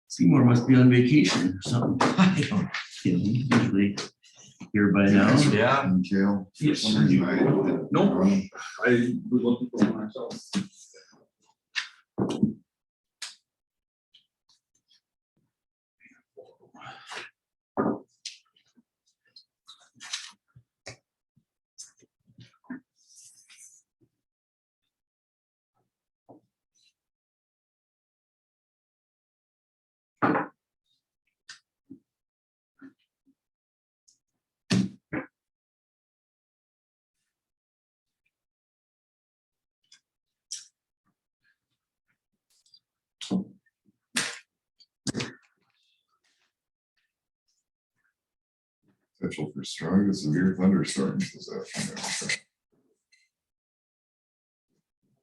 Seymour must be on vacation or something. I don't know. Usually here by now. Yeah. In jail. For Yes. some reason I didn't Nope. run. I was looking for one myself. Potential for strong to severe thunderstorms this afternoon.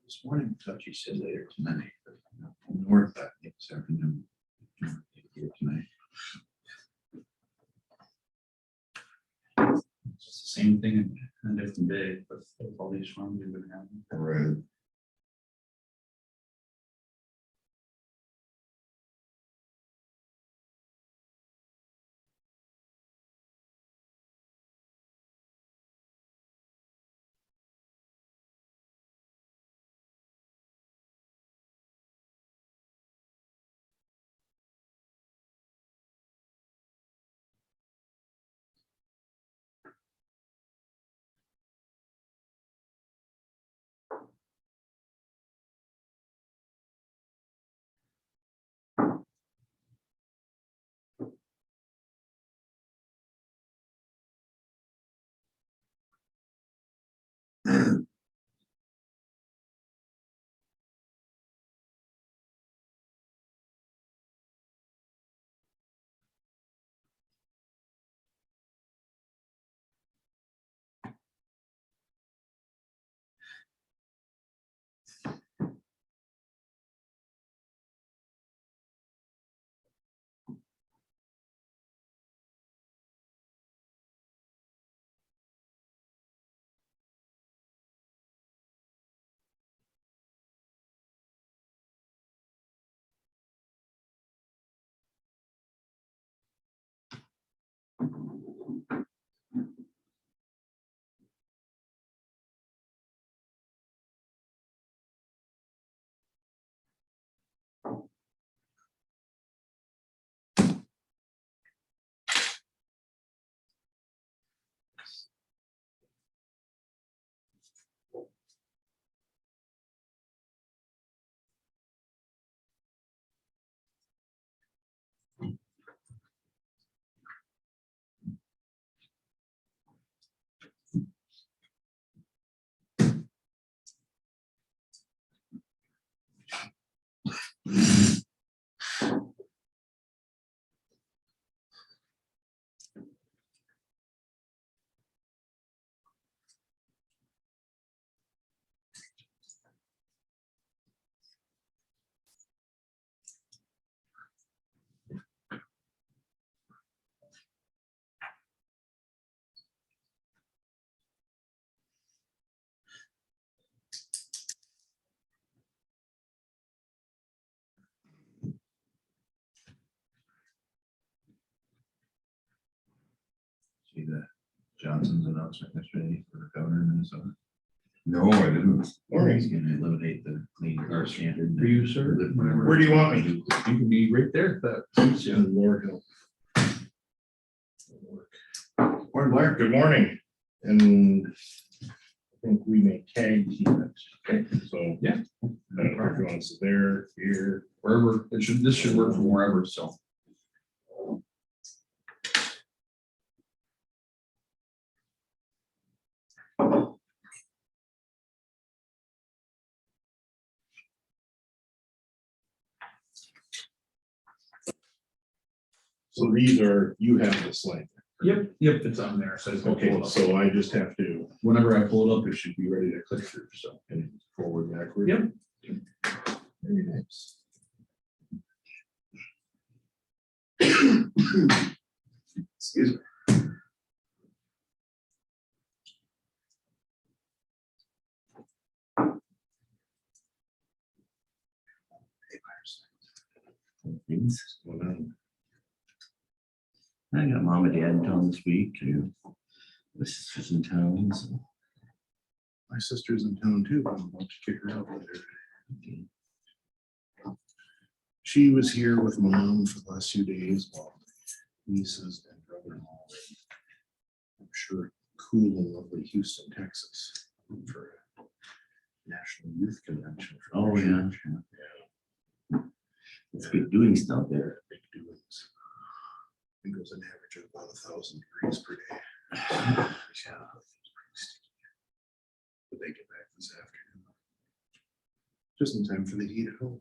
This morning, I thought you said later tonight, but north that this afternoon. Here tonight. It's the same thing in a different day, but all these storms have been happening. Right. See the Johnson's announcement yesterday for governor in Minnesota. No, I didn't. He's gonna eliminate the clean car standard. For you, sir. Where do you want me? You can be right there. That. Yeah, Lord help. Morning, Blair. Good morning, and I think we may tag team it. Okay, so. Yeah. I don't know if you want us there, here. Wherever, this should work from wherever, so. So these are, you have this link. Yep, it's on there. So it's Okay, so I just have to whenever I pull it up, it should be ready to click through, so. forward, backward. Yep. Very nice. Excuse me. Things. What's going on? I got mom and dad in town this week too. My sister's in town, so. My sister's in town too, but I'm about to kick her out later. She was here with mom for the last few days while nieces and brother-in-law, I'm sure, cool and lovely Houston, Texas, for a National Youth Convention. Oh, yeah. It's good doing stuff there. Big doings. I think it was an average of about 1,000 degrees per day. But they get back this afternoon. Just in time for the heat at home.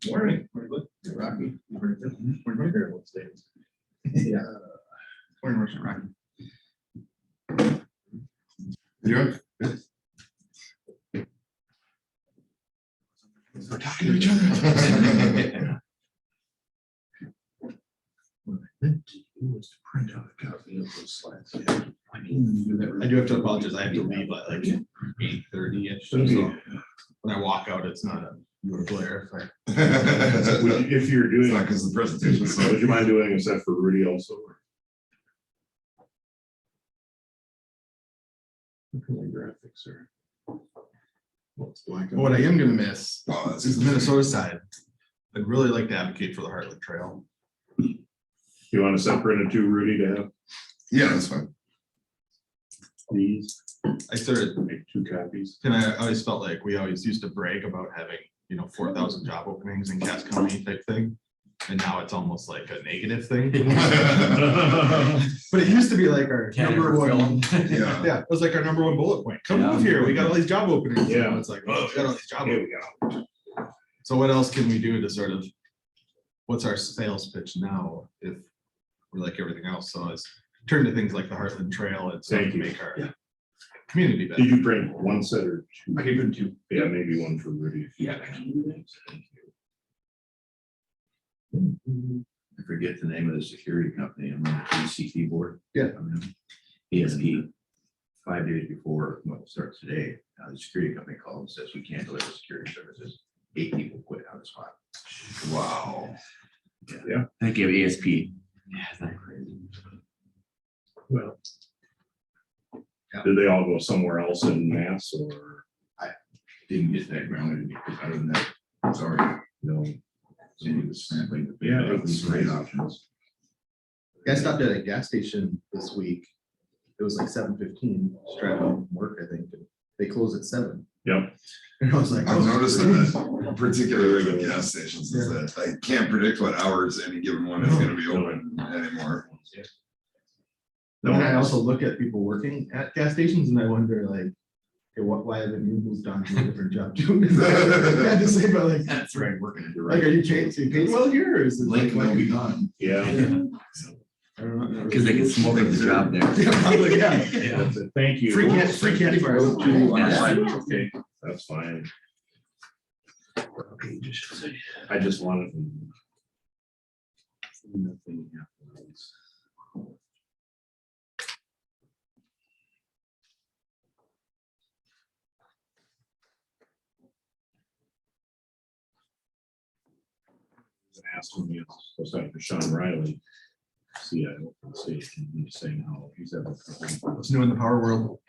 Morning. Rocky. Morning, here, what's days? Yeah. Morning, Russian Rocky. You doing? We're talking to each other. What I meant to do was to print out a copy of those slides. I do have to apologize. I have to leave at like 8:30ish. So when I walk out, it's not a glare. If you're It's doing, not because the presentation. would you mind doing a set for Rudy also? Look at my graphics are. What's black and What I am gonna miss Oh, that's is the Minnesota side. I'd really like to advocate for the Heartland Trail. You want to separate it to Rudy to have Yeah, that's fine. these, I started, make 2 copies? and I always felt like we always used to brag about having, 4,000 job openings in Cass County type thing. And now it's almost like a negative thing. But it used to be like our number one. Yeah. Yeah, it was like our number one bullet point. Come move here. We got all these job openings. Yeah. Now it's like, oh, we got all these job Here openings. we go. So what else can we do to sort of, what's our sales pitch now if we're like everything else? So it's turn to things like the Heartland Trail and sort Thank of you. make our community better. Did you print one set or 2? I can print 2. Yeah, maybe one for Rudy. Yeah. I forget the name of the security company. I'm on the ECT board. Yeah. ESP. 5 days before, well, it starts today, the security company called and says we can't deliver security services. 8 people quit on the spot. Wow. Thank you, ESP. Yeah, isn't that crazy? Well. Yeah. Did they all go somewhere else in Mass or? Didn't get that grounded because other than that, sorry, No. Cindy was sampling. Yeah, it was great options. I stopped at a gas station this week. It was like 7:15, just driving home from work, I think. And they close at 7. Yep. And I was like, I've oh, noticed that particularly with gas stations is that I can't predict what hours any given one is gonna be open anymore. And I also look at people working at gas stations and I wonder like, okay, why haven't you moved on to a different job too? I had to say, but like, That's right, working at the like, are you paid well here or is it like, Lincoln will be gone. Yeah. I don't know. Because they can smoke at the job there. Yeah, probably, yeah. That's it. Thank you. Free candy bars. Okay, that's fine. I just wanted. Nothing happens. Asked him, I was talking to Sean Riley, CIO for the state, and he's saying how he's having trouble. What's new in the power world?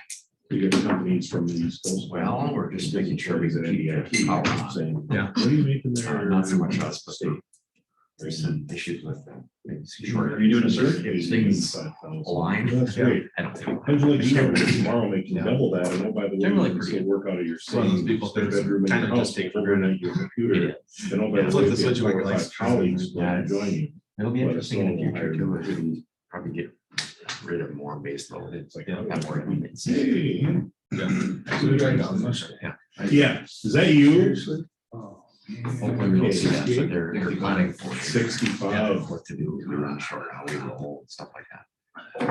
We get companies from the East Coast. Well, we're just making sure we can keep the power on. Saying, Yeah. what are you making there? Not so much us, but State. There's some issues with them. Are you doing a search? Line. That's great. I don't think. How'd you like to start tomorrow making double that? And oh, by the way, Generally you can still work out of your one of those same people spare things bedroom in kind your of house, just take for overnight your computer. And oh, by the Flip way, the if you have switch of 4 or your 5 life. colleagues will Yeah. join you. It'll be Let interesting in the us know. future too, if we probably get rid of more base load. It's like, Yeah. Have more units. hey. Yeah. Yeah, is that you? Hopefully we don't see that, but they're planning for it. 65. What to do, we run short, how we roll, and stuff like that. Not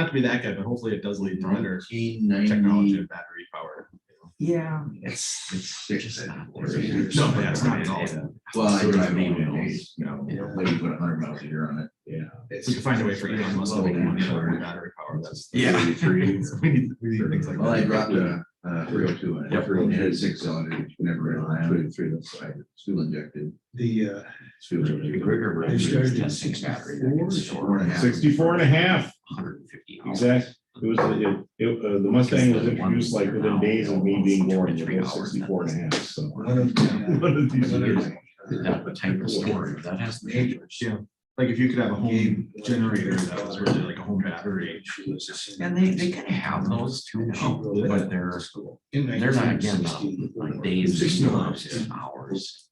to be that guy, but hopefully it does lead to better technology 1990. and battery power. Yeah. It's just not. No, yeah, it's not at all. Well, So I I mean, mean, maybe put 100 miles a year on it. Yeah. We could find a way for Elon Musk to make money on battery power. That's Yeah. we need things like Well, I that. dropped a 302 in it. It had 6 cylinders, never ran around. Fuel injected. The, Fuel injected. They started at 64 and a half. 150 hours. Exactly. It was, the Mustang was introduced like within days of me being born, it was 64 and a half, so. One of these years. That type of storage, that has to be. Yeah, like if you could have a home generator that was really like a home battery. And they kind of have those too now, but they're not, again, not like days, hours.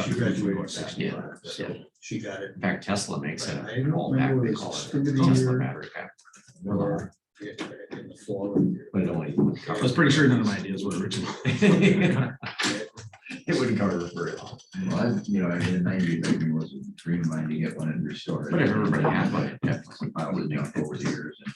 She graduated Yeah. She got it. In fact, Tesla makes it all back, they call it Tesla battery pack. In the fall. But it only I was pretty sure none of my ideas were original. It wouldn't cover for it. Well, I mean, in the 90s, I think it was a dream of mine to get one and restore it. But everybody had one. I was down over the years. And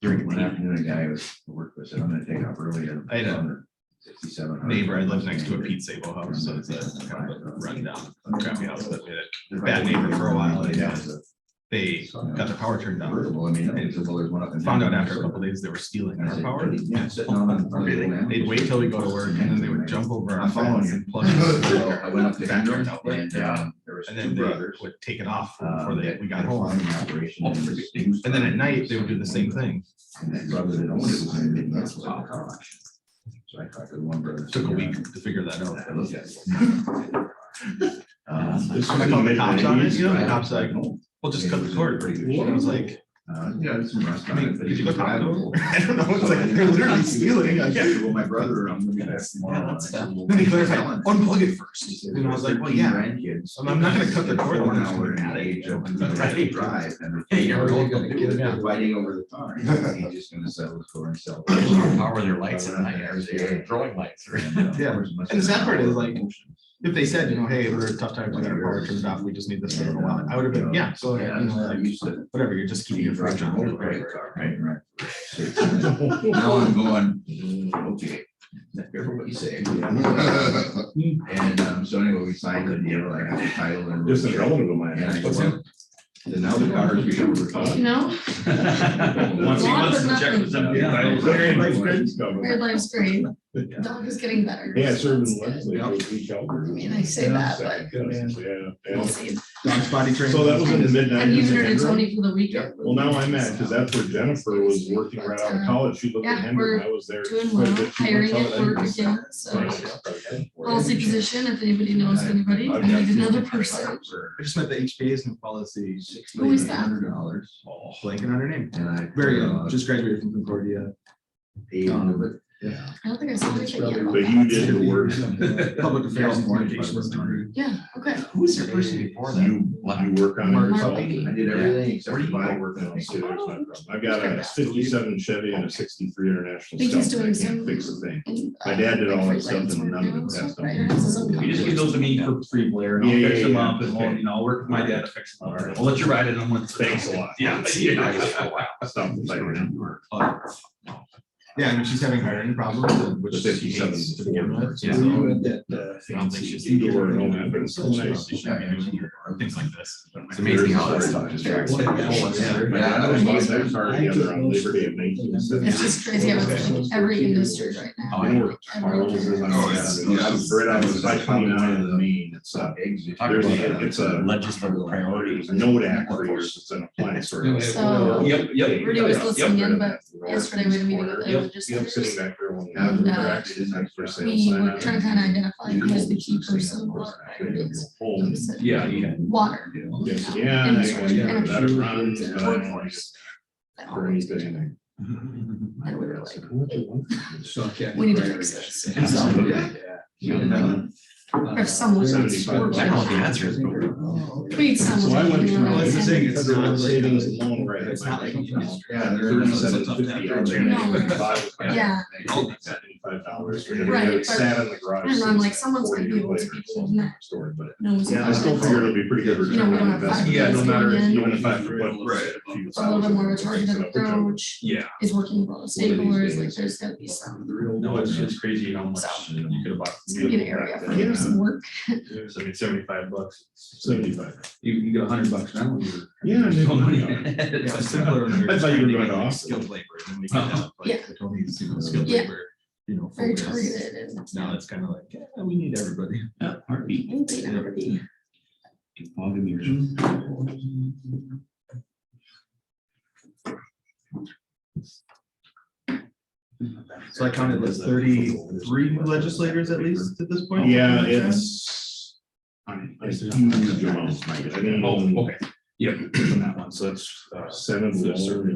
During one the afternoon, a guy was worked with said, I'm gonna take off early. I had a 67. Neighbor, I lived next to a Pete Sabo house, so it's a kind of a rundown, crappy house, but we had a bad neighbor for a while. And, they got their power turned down. I mean, there's one up in. Found out after a couple days they were stealing our power. Yeah, sitting on. They'd wait till we go to work and then they would jump over our I'm following fence you. and plug it. I went up to That Hendron turned out right. and there was And two then they brothers. would take it off before that we got had a home. farming operation in the- And then at night, they would do the same thing. And that brother that owned it was in the Midwest was out of college. So I talked to the one brother. Took a week to figure that out. I looked at it. This I called the cops on it, you know, the Right. cops like, well, just cut the cord. And I was like, Yeah, there's some rust I on mean, it, but did you go talk to drivable. them? I don't know, it's like, they're literally stealing. I can't. Well, my brother, I'm gonna be back tomorrow. that's dumb. Then he clarified, unplug it first. And I was like, well, yeah. Grandkids. I'm not gonna cut the cord. One I'm just hour gonna in add the it. age of Right. drive and. Hey, you're they're really gonna get it out. fighting over the car. He's just gonna sell his car and sell. How are their lights at night? Are they throwing lights? Yeah. And the sad part is, like, if they said, you know, hey, we're a tough time, we got our power turned off, we just need this for a little while, I would have been, yeah, so, you know, like, whatever, you're just keeping your fridge on. Right. Now I'm going, okay, careful what you say. And so anyway, we signed the deal, I got the title and. Just a relative of mine. And I go, and now the cars we should recover. No, Once he wants to check with somebody. Very nice friends coming. married life's great. Dog is getting better. Yeah, serving so that's good. legislature with each other. I mean, I say that, but Yeah. we'll see. Dog's body training. So that was in the midnight. I'm using her to Tony for the weekend. Well, now I'm at, because that's where Jennifer was working right out of college. She looked at Yeah, Hendon. I was there. Doing quite a well, bit. She hiring worked at out work again, so policy position, if anybody knows anybody, I need another person. I just met the HBA's new policy. Who is that? $100. Blanking on her name. And I. Very young, just graduated from Concordia. I don't think I saw anything yet. But he did the work. Public affairs and communications degree. Yeah, okay. Who was the person before that? You work on it Mark yourself. Beatty. I did everything except. Where do you buy go working on it? I've got a 57 Chevy and a 63 International. Think he's Scout. doing I some- can't fix a thing. And, My dad did all that stuff freelance and work none of now, it so passed on. Ryder has his own You just company. give those to me for free, Blair, and I'll Yeah, fix them yeah, up and okay. I'll work with my dad to fix them up. I'll let you ride it on one. Thanks a lot. Yeah. Stop the site. Yeah, I mean, she's having hiring problems, which The she 57 hates to begin with. Yeah. So, I don't think she's. Indoor and all that, but it's so nice. she should be doing things like this. It's amazing how that stuff just drags. My dad was bought that car together on Labor Day of 1970. It's just crazy how it's like every industry right now. Oh, I know. Every- Right out of I-29 in the main, it's Talk it's a legislative priorities. Node Act for years, it's an appliance. So- Yep. Rudy was listening in, but yesterday we had a meeting with the Yep, legislators. sitting back there when. And, for sale We sign were out. trying to kind of identify who's the key person. What priorities. Home. Yeah. Water. Yes, yeah. Infrastructure, Yeah, that runs, and but I don't want workforce. for anything. And we were like, we need to fix this. Yeah. So, if someone. 75. I don't know what the answer is, but We need So I someone. went you through. know, Well, it's the thing, and- it's not like- savings and loan right. It's not like, you know, Yeah, they're 37.50 out there. No. Yeah. $75. Right, It but- sat in the garage. I don't know, I'm like, since someone's gonna 4 be years able to later, be so doing that. story, but knows. I still about it. figured it'll be pretty good You know, return we don't on have investment. 5 Yeah, no days matter going in. Even if I have to put Right. a few It's a little bit more of a thousand targeted into it, approach, Yeah. is working with all the stakeholders, like there's gotta be some, No, it's crazy how much you could have bought. it's gonna be an area for you, some work. So I mean, $75. 75. You get $100 now. Yeah, I Still money. did. It's simpler when you're I thought you were trying going get to like Austin. skilled labor, and then we get down, Yeah. like, the Tony's, skilled Yeah. labor, Very focus. targeted and. Now it's kind of like, yeah, we need everybody. Yeah, heartbeat. Anything that would be- Fog of mirrors. So I counted like 33 new legislators at least at this point. Yeah, something like that? it's a huge amount. I mean, Okay. Yep. On that one, so it's, Senate will probably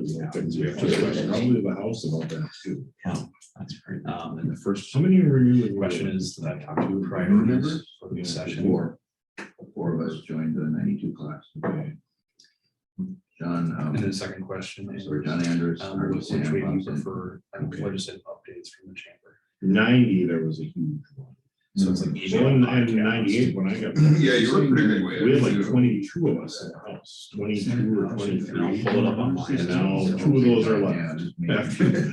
the House about that too. that's great. And the first, how many renew? The question is that top two priorities for the session. Four of us joined the 92 class. Okay. And John, the second question is, John Andrews. which way do you prefer legislative updates from the chamber? 90, there was a huge one. So it's like. So in 98, when I got. there, Yeah, you were pretty big way. We had like 22 of us in the House, 22 or 23. Pull it up online. And now 2 of those are left.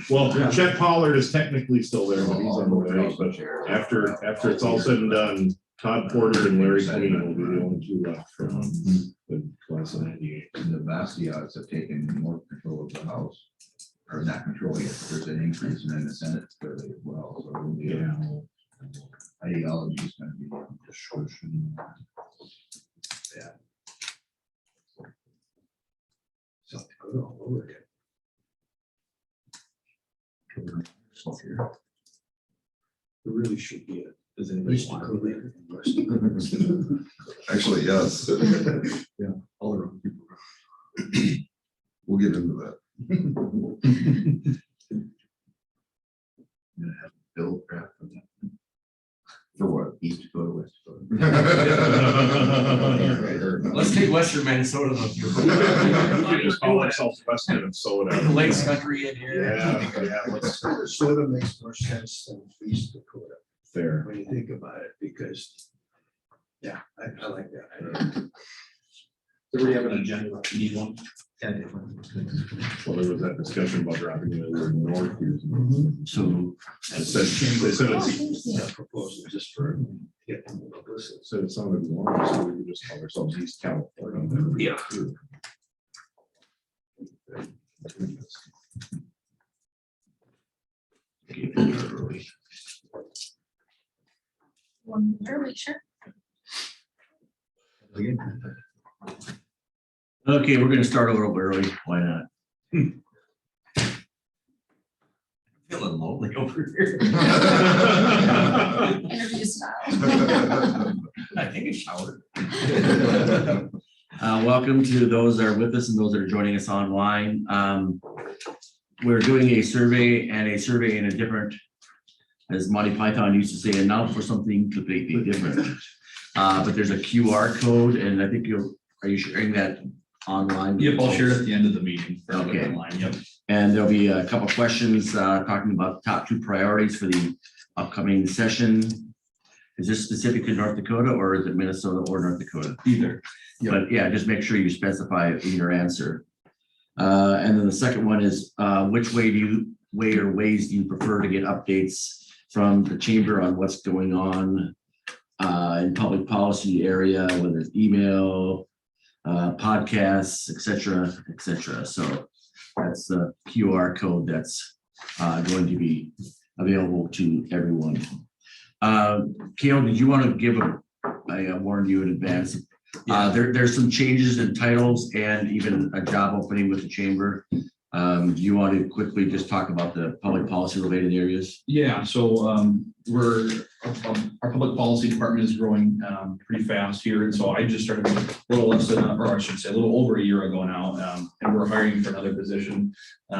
Well, Chet Pollard is technically still there, but he's on the way, but after it's all said and done, Todd Porter and Larry Queen will be the only 2 left from the class of 98. And the Bastiats have taken more control of the House, or not control yet, but there's an increase, and then the Senate clearly as well, so it'll be Yeah. ideology is gonna be the discussion. South Dakota all over again. There really should be a. Does anybody want to? Actually, yes, All around people. we'll get into that. Gonna have Bill craft for that. For what? East Dakota, West Dakota. Let's take Western Minnesota. We could just call ourselves Western Minnesota. Lakes country in here. Yeah, let's. Minnesota makes more sense than East Dakota, Fair. when you think about it, because, yeah, I like that. Do we have an agenda? You need one? Well, there was that discussion about dropping the word north here. So It said, they said Oh, it's, thank you. That proposal just for getting publicity. said it sounded warm, so we could just call ourselves East California. Yeah. One early, sure. Okay, we're gonna start a little early. Why not? Feeling lonely over here. Interview style. I think it's showered. Welcome to those that are with us and those that are joining us online. We're doing a survey and a survey in a different, as Monty Python used to say, and now for something completely different. But there's a QR code, and I think are you sharing that online? Yep, I'll share it at the end of the meeting. for everybody Okay. online. Yep. And there'll be a couple questions talking about the top 2 priorities for the upcoming session. Is this specific to North Dakota or is it Minnesota or North Dakota? Either. But yeah, just make sure you specify in your answer. And then the second one is which way or ways do you prefer to get updates from the chamber on what's going on in public policy area, whether it's email, podcasts, et cetera, et cetera. So that's the QR code that's going to be available to everyone. Kale, did you want to give I warned you in advance. There's some changes in titles and even a job opening with the chamber. Do you want to quickly just talk about the public policy related areas? Yeah, so our public policy department is growing pretty fast here. And so I just started a little less than, or I should say a little over a year ago now, and we're hiring for another position.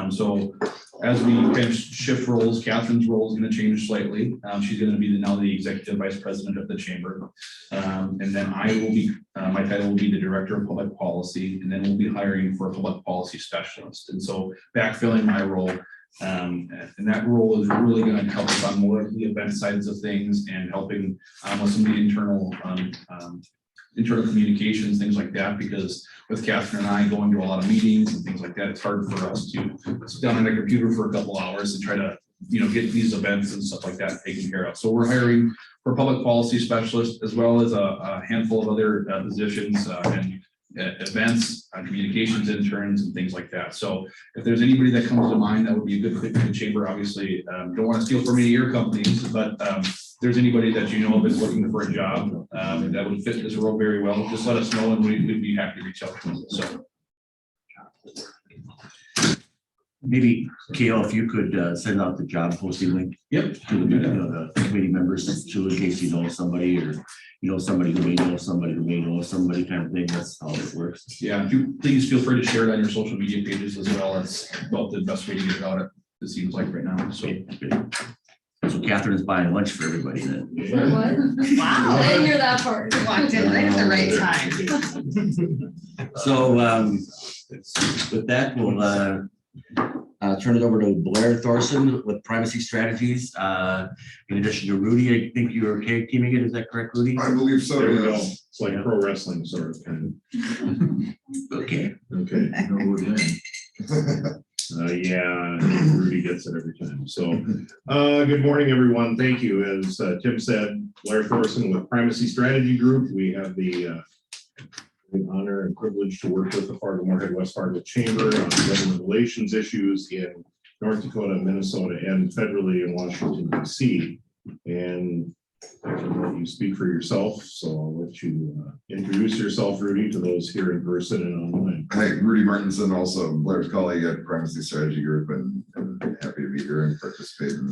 So as we kind of shift roles, Catherine's role is going to change slightly. She's going to be now the executive vice president of the chamber. And then I will be, my title will be the director of public policy, and then we'll be hiring for a public policy specialist. And so backfilling my role And that role is really gonna help us on more of the event sides of things and helping with some of the internal communications, things like that, because with Catherine and I going to a lot of meetings and things like that, it's hard for us to sit down on a computer for a couple hours and try to, get these events and stuff like that taken care of. So we're hiring for public policy specialists as well as a handful of other positions and events, communications interns and things like that. So if there's anybody that comes to mind, that would be a good fit for the chamber. Obviously, don't want to steal from any of your companies, but if there's anybody that you know of is looking for a job that would fit this role very well, just let us know and we'd be happy to reach out to them. So. Maybe Kale, if you could send out the job posting link. Yep. To the committee members, too, in case you know somebody or somebody who may know somebody who may know somebody kind of thing. That's how it works. Yeah, please feel free to share it on your social media pages as well. It's about the best way to get out it seems like right now. So. So Catherine's buying lunch for everybody then. Wait, what? Wow, I didn't hear that part. Walked in right at the right time. So with that, we'll turn it over to Blair Thorson with Privacy Strategies. In addition to Rudy, I think you're okay teaming it. Is that correct, Rudy? I believe so, There we go. yes. It's like pro wrestling sort of kind Okay. of. Okay. Yeah, Rudy gets it every time. So, good morning, everyone. Thank you. As Tim said, Blair Thorson with Privacy Strategy Group. We have the honor and privilege to work with the Fargo-Moorhead West Fargo Chamber on government relations issues in North Dakota, Minnesota, and federally in Washington, D.C. And I can let you speak for yourself, so I'll let you introduce yourself, Rudy, to those here in person and online. Hi, Rudy Martinson, also Blair's colleague at Privacy Strategy Group, and I'm happy to be here and participate in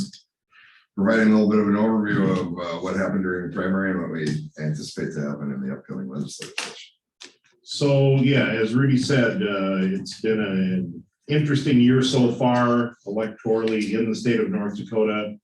providing a little bit of an overview of what happened during the primary and what we anticipate to happen in the upcoming legislative session. So, yeah, as Rudy said, it's been an interesting year so far electorally in the state of North Dakota.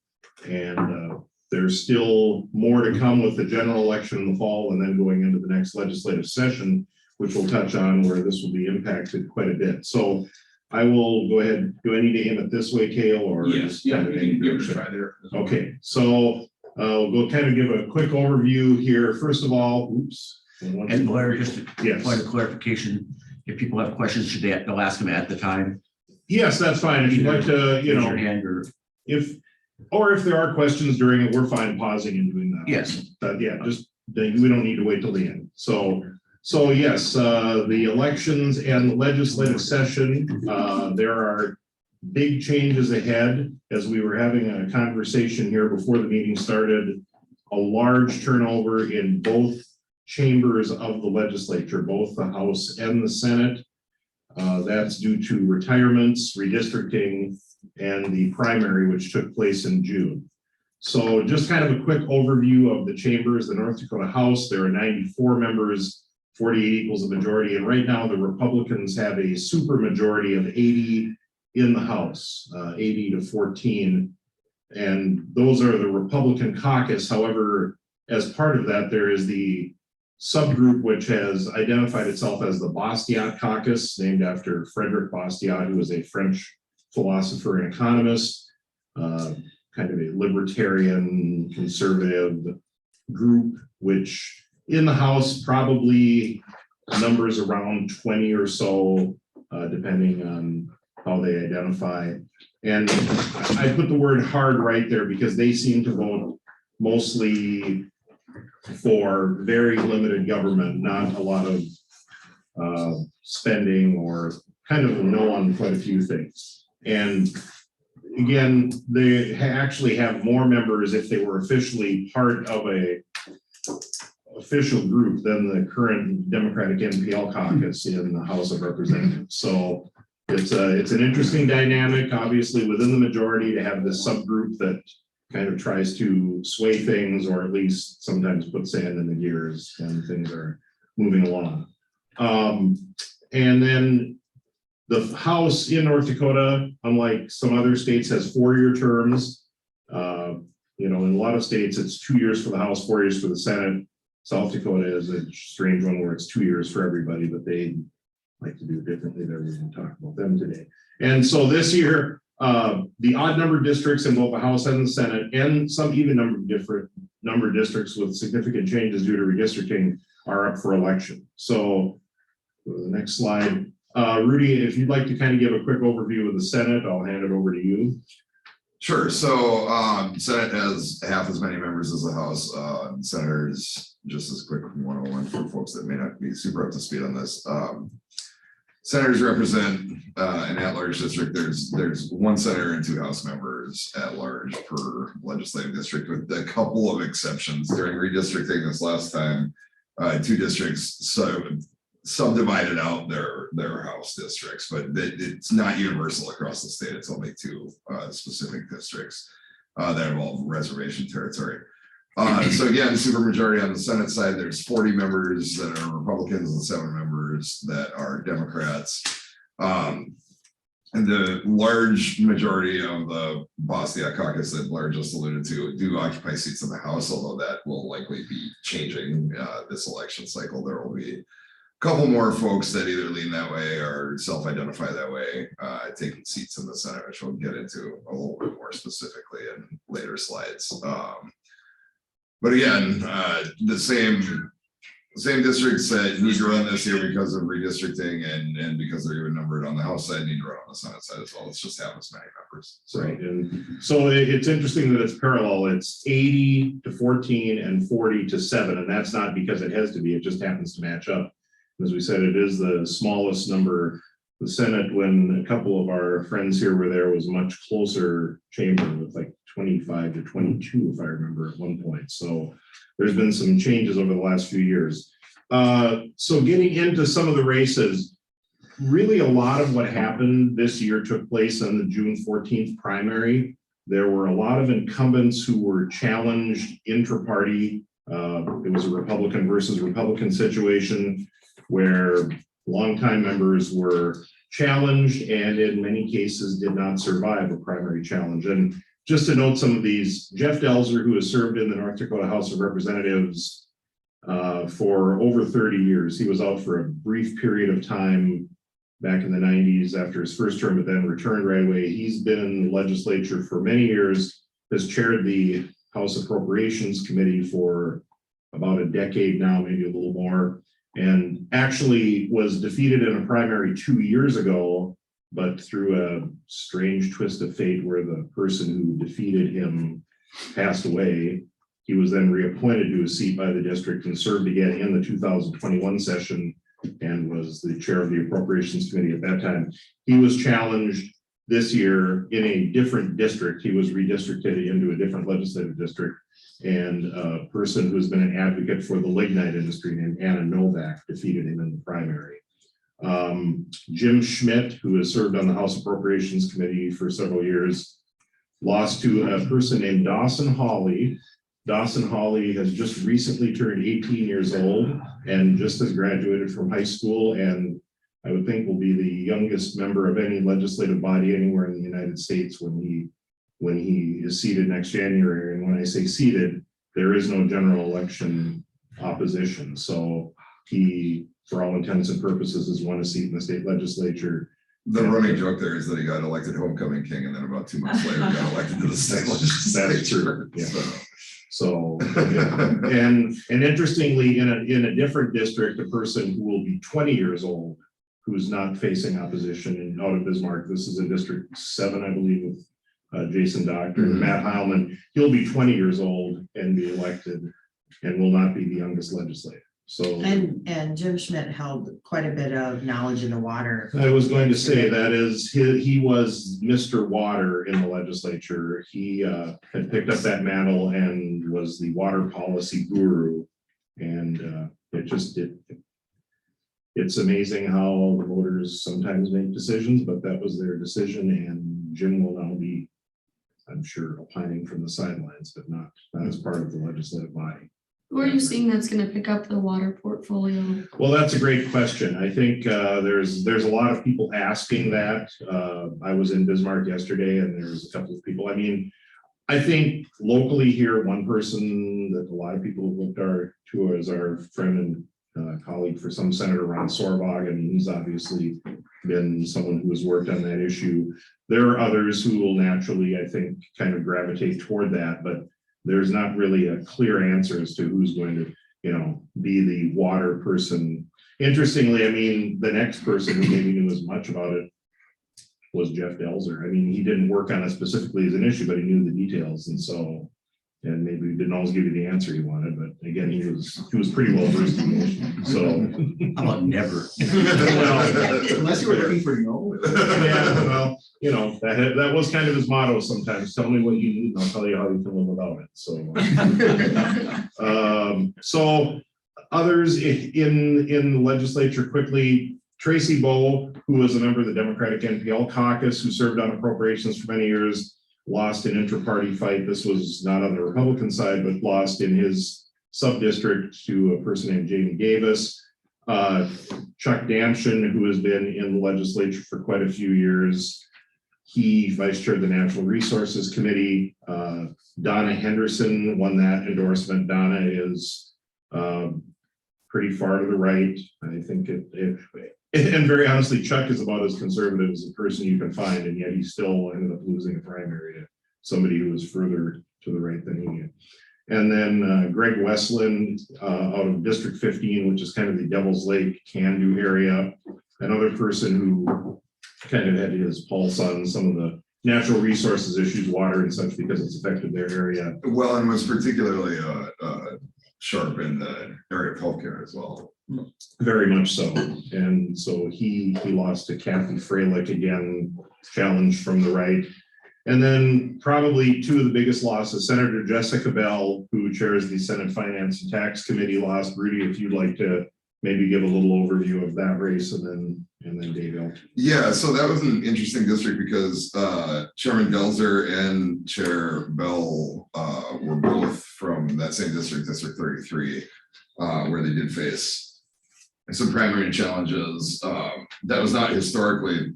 And there's still more to come with the general election in the fall and then going into the next legislative session, which we'll touch on where this will be impacted quite a bit. So I will go ahead. Do I need to aim it this way, Kale? Or Yes, yeah, we can give it a try there. Okay, so we'll kind of give a quick overview here. First of all, oops. And Blair, just a Yes. point of clarification, if people have questions, they'll ask them at the time? Yes, that's fine. If you'd like to, Raise your hand or, if there are questions during it, we're fine pausing and doing that. yes. But yeah, we don't need to wait till the end. So yes, the elections and the legislative session, there are big changes ahead. As we were having a conversation here before the meeting started, a large turnover in both chambers of the legislature, both the House and the Senate. That's due to retirements, redistricting, and the primary, which took place in June. So just kind of a quick overview of the chambers. The North Dakota House, there are 94 members, 48 equals a majority. And right now the Republicans have a super majority of 80 in the House, 80 to 14. And those are the Republican caucus. However, as part of that, there is the subgroup which has identified itself as the Bastiat caucus, named after Frederick Bastiat, who was a French philosopher and economist, kind of a libertarian conservative group, which in the House probably numbers around 20 or so, depending on how they identify. And I put the word hard right there because they seem to vote mostly for very limited government, not a lot of spending, or kind of a no on quite a few things. And again, they actually have more members if they were officially part of a official group than the current Democratic NPL caucus in the House of Representatives. So it's an interesting dynamic, obviously, within the majority to have this subgroup that kind of tries to sway things, or at least sometimes put sand in the gears when things are moving along. And then the House in North Dakota, unlike some other states, has 4-year terms. In a lot of states, it's 2 years for the House, 4 years for the Senate. South Dakota is a strange one where it's 2 years for everybody, but they like to do it differently. They're going to talk about them today. And so this year, the odd number districts in both the House and the Senate, and some even number of districts with significant changes due to redistricting are up for election. So go to the next slide. Rudy, if you'd like to kind of give a quick overview of the Senate, I'll hand it over to you. Sure. So Senate has half as many members as the House. Senators, just as quick 101 for folks that may not be super up to speed on this. Senators represent an at-large district. There's one senator and 2 House members at large per legislative district, with a couple of exceptions. During redistricting this last time, 2 districts subdivided out their House districts, but it's not universal across the state. It's only 2 specific districts that involve reservation territory. So again, supermajority on the Senate side, there's 40 members that are Republicans and 7 members that are Democrats. And the large majority of the Bosnia caucus that Blair just alluded to do occupy seats in the House, although that will likely be changing this election cycle. There will be a couple more folks that either lean that way or self-identify that way, taking seats in the Senate, which we'll get into a little bit more specifically in later slides. But again, the same districts that need to run this year because of redistricting and because they're even numbered on the House side need to run on the Senate side as well. It's just half as many members. So. Right, and so it's interesting that it's parallel. It's 80 to 14 and 40 to 7, and that's not because it has to be. It just happens to match up. As we said, it is the smallest number. The Senate, when a couple of our friends here were there, was a much closer chamber with like 25 to 22, if I remember at one point. So there's been some changes over the last few years. So getting into some of the races, really a lot of what happened this year took place on the June 14th primary. There were a lot of incumbents who were challenged intra-party. It was a Republican versus Republican situation where longtime members were challenged and in many cases did not survive a primary challenge. And just to note some of these, Jeff Delzer, who has served in the North Dakota House of Representatives for over 30 years. He was out for a brief period of time back in the 90s after his first term, but then returned right away. He's been in the legislature for many years, has chaired the House Appropriations Committee for about a decade now, maybe a little more, and actually was defeated in a primary 2 years ago, but through a strange twist of fate where the person who defeated him passed away. He was then reappointed to a seat by the district and served again in the 2021 session and was the chair of the Appropriations Committee at that time. He was challenged this year in a different district. He was redistricted into a different legislative district, and a person who's been an advocate for the lignite industry named Anna Novak defeated him in the primary. Jim Schmidt, who has served on the House Appropriations Committee for several years, lost to a person named Dawson Hawley. Dawson Hawley has just recently turned 18 years old and just has graduated from high school, and I would think will be the youngest member of any legislative body anywhere in the United States when he is seated next January. And when I say seated, there is no general election opposition. So he, for all intents and purposes, has won a seat in the state legislature. The running joke there is that he got elected homecoming king and then about 2 months later got elected to the state legislature. That's true. Yeah. So yeah. and interestingly, in a different district, a person who will be 20 years old, who's not facing opposition in out of Bismarck. This is in District 7, I believe, with Jason Doctor and Matt Heilman. He'll be 20 years old and be elected and will not be the youngest legislator. So And Jim Schmidt held quite a bit of knowledge in the water. I was going to say that is he was Mr. Water in the legislature. He had picked up that mantle and was the water policy guru. And it's amazing how the voters sometimes make decisions, but that was their decision. And Jim will now be, I'm sure, opining from the sidelines, but not as part of the legislative body. Who are you seeing that's going to pick up the water portfolio? Well, that's a great question. I think there's a lot of people asking that. I was in Bismarck yesterday and there was a couple of people. I mean, I think locally here, one person that a lot of people have looked to as our friend and colleague for some senator, Ron Sorbog. I mean, he's obviously been someone who has worked on that issue. There are others who will naturally, I think, kind of gravitate toward that, but there's not really a clear answer as to who's going to, be the water person. Interestingly, I mean, the next person who maybe knew as much about it was Jeff Delzer. I mean, he didn't work on it specifically as an issue, but he knew the details, and maybe he didn't always give you the answer he wanted, but again, he was pretty well versed in the issue. So How about never? Unless you were looking for no. yeah, well, that was kind of his motto sometimes. Tell me what you need and I'll tell you how you can live without it. So others in the legislature quickly, Tracy Bowe, who was a member of the Democratic NPL caucus, who served on appropriations for many years, lost an inter-party fight. This was not on the Republican side, but lost in his sub-district to a person named Jamie Davis. Chuck Damshin, who has been in the legislature for quite a few years. He vice chaired the Natural Resources Committee. Donna Henderson won that endorsement. Donna is pretty far to the right. I think and very honestly, Chuck is about as conservative as a person you can find, and yet he still ended up losing a primary to somebody who was further to the right than he is. And then Greg Westland out of District 15, which is kind of the Devil's Lake, Can-Do area, another person who kind of had his pulse on some of the natural resources issues, water and such, because it's affected their area. Well, and was particularly sharp in the area of healthcare as well. Very much so. And so he lost to Kathy Freilich again, challenged from the right. And then probably two of the biggest losses, Senator Jessica Bell, who chairs the Senate Finance and Tax Committee, lost. Rudy, if you'd like to maybe give a little overview of that race, and then Dave Elk. Yeah, so that was an interesting district because Chairman Delzer and Chair Bell were both from that same district, District 33, where they did face some primary challenges. That was not historically,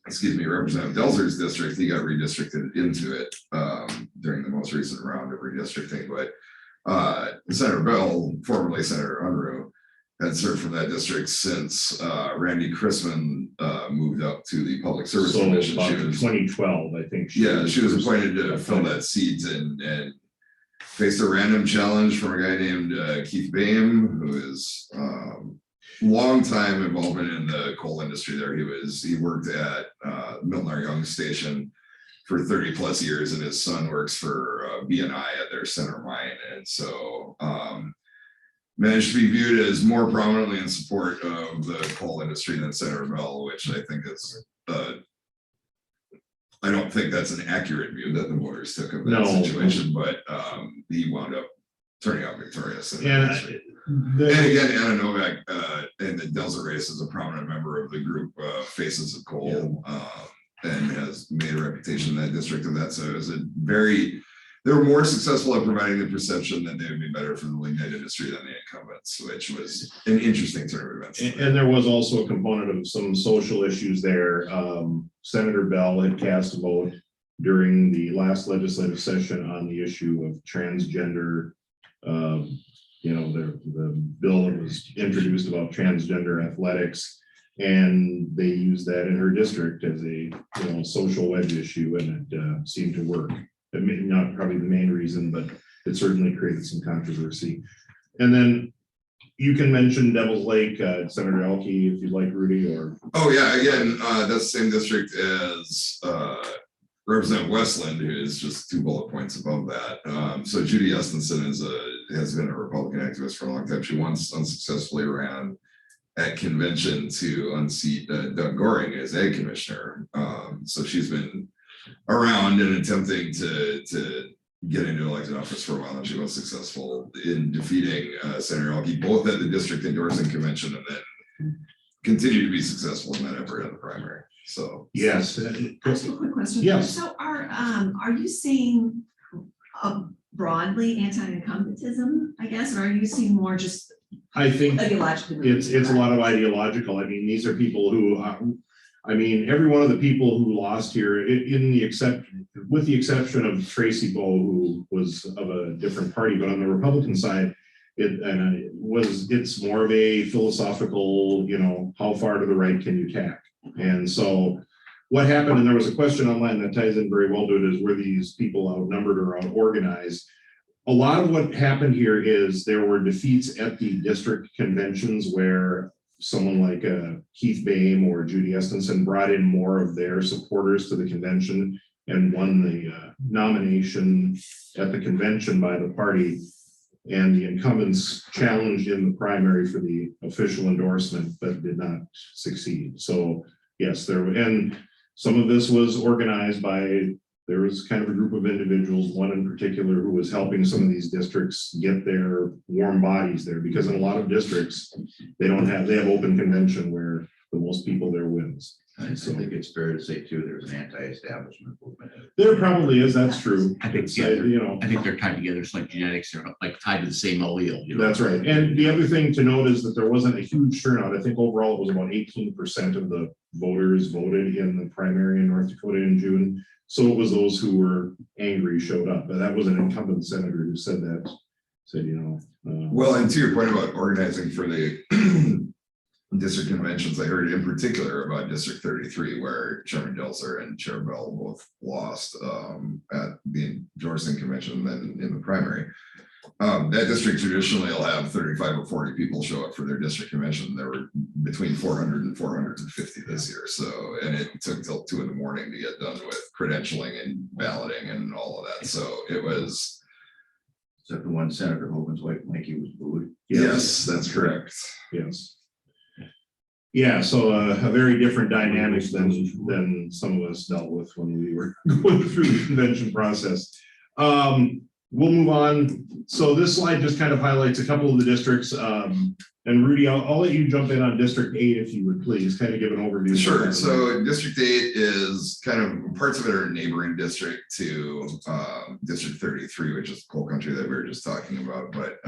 Representative Delzer's district. He got redistricted into it during the most recent round of redistricting. But Senator Bell, formerly Senator Unruh, had served from that district since Randy Chrisman moved up to the Public Service Commission. About She was 2012, I think. she was appointed to fill that seat and faced a random challenge from a guy named Keith Boehm, who is long time involvement in the coal industry there. He worked at Milton R. Young Station for 30 plus years, and his son works for BNI at their center mine. And so managed to be viewed as more prominently in support of the coal industry than Senator Bell, which I think is I don't think that's an accurate view that the voters took of that situation, but he wound up turning out victorious. And again, Anna Novak in the Delzer race is a prominent member of the group Faces of Coal, and has made a reputation in that district. And that's they were more successful at providing the perception that they would be better for the lignite industry than the incumbents, which was an interesting turn of events. And there was also a component of some social issues there. Senator Bell had cast a vote during the last legislative session on the issue of transgender, the bill that was introduced about transgender athletics, and they used that in her district as a social wedge issue, and it seemed to work. It may not probably the main reason, but it certainly created some controversy. And then you can mention Devil's Lake, Senator Elke, if you'd like, Rudy, or. Oh yeah, again, that's the same district as Representative Westland, who is just 2 bullet points above that. So Judy Estenson has been a Republican activist for a long time. She once unsuccessfully ran at convention to unseat Doug Goring as ag commissioner. So she's been around and attempting to get into elected office for a while, and she was successful in defeating Senator Elke, both at the district endorsing convention and then continue to be successful in that effort at the primary. So yes. Just a quick question. Yes. So are you seeing broadly anti-incumbentism, I guess, or are you seeing more just I think ideologically? it's a lot of ideological. I mean, these are people who, every one of the people who lost here, with the exception of Tracy Bowe, who was of a different party, but on the Republican side, it's more of a philosophical, how far to the right can you tack? And so what happened, and there was a question online that ties in very well to it, is were these people outnumbered or out-organized? A lot of what happened here is there were defeats at the district conventions where someone like Keith Boehm or Judy Estenson brought in more of their supporters to the convention and won the nomination at the convention by the party. And the incumbents challenged in the primary for the official endorsement, but did not succeed. So yes, and some of this was organized by, there was kind of a group of individuals, one in particular who was helping some of these districts get their warm bodies there, because in a lot of districts, they have open convention where the most people there wins. I think it's fair to say too, there's an anti-establishment movement. There probably is, that's true. I think, It's, yeah, I think they're tied together. It's like genetics, they're like tied to the same allele. That's right. And the other thing to note is that there wasn't a huge turnout. I think overall it was about 18% of the voters voted in the primary in North Dakota in June. So it was those who were angry showed up, but that was an incumbent senator who said that, Well, and to your point about organizing for the district conventions, I heard in particular about District 33, where Chairman Delser and Chair Bell both lost at the endorsing convention, then in the primary. That district traditionally will have 35 or 40 people show up for their district convention. There were between 400 and 450 this year. So, and it took till 2 in the morning to get done with credentialing and balloting and all of that. So it was. Except the one Senator Hogan's wife, Mikey, was booed. Yes, that's correct. Yes. Yeah, so a very different dynamic than some of us dealt with when we were going through the convention process. We'll move on. So this slide just kind of highlights a couple of the districts. And Rudy, I'll let you jump in on District 8 if you would please, kind of give an overview. Sure. So District 8 is kind of parts of it are a neighboring district to District 33, which is coal country that we were just talking about. But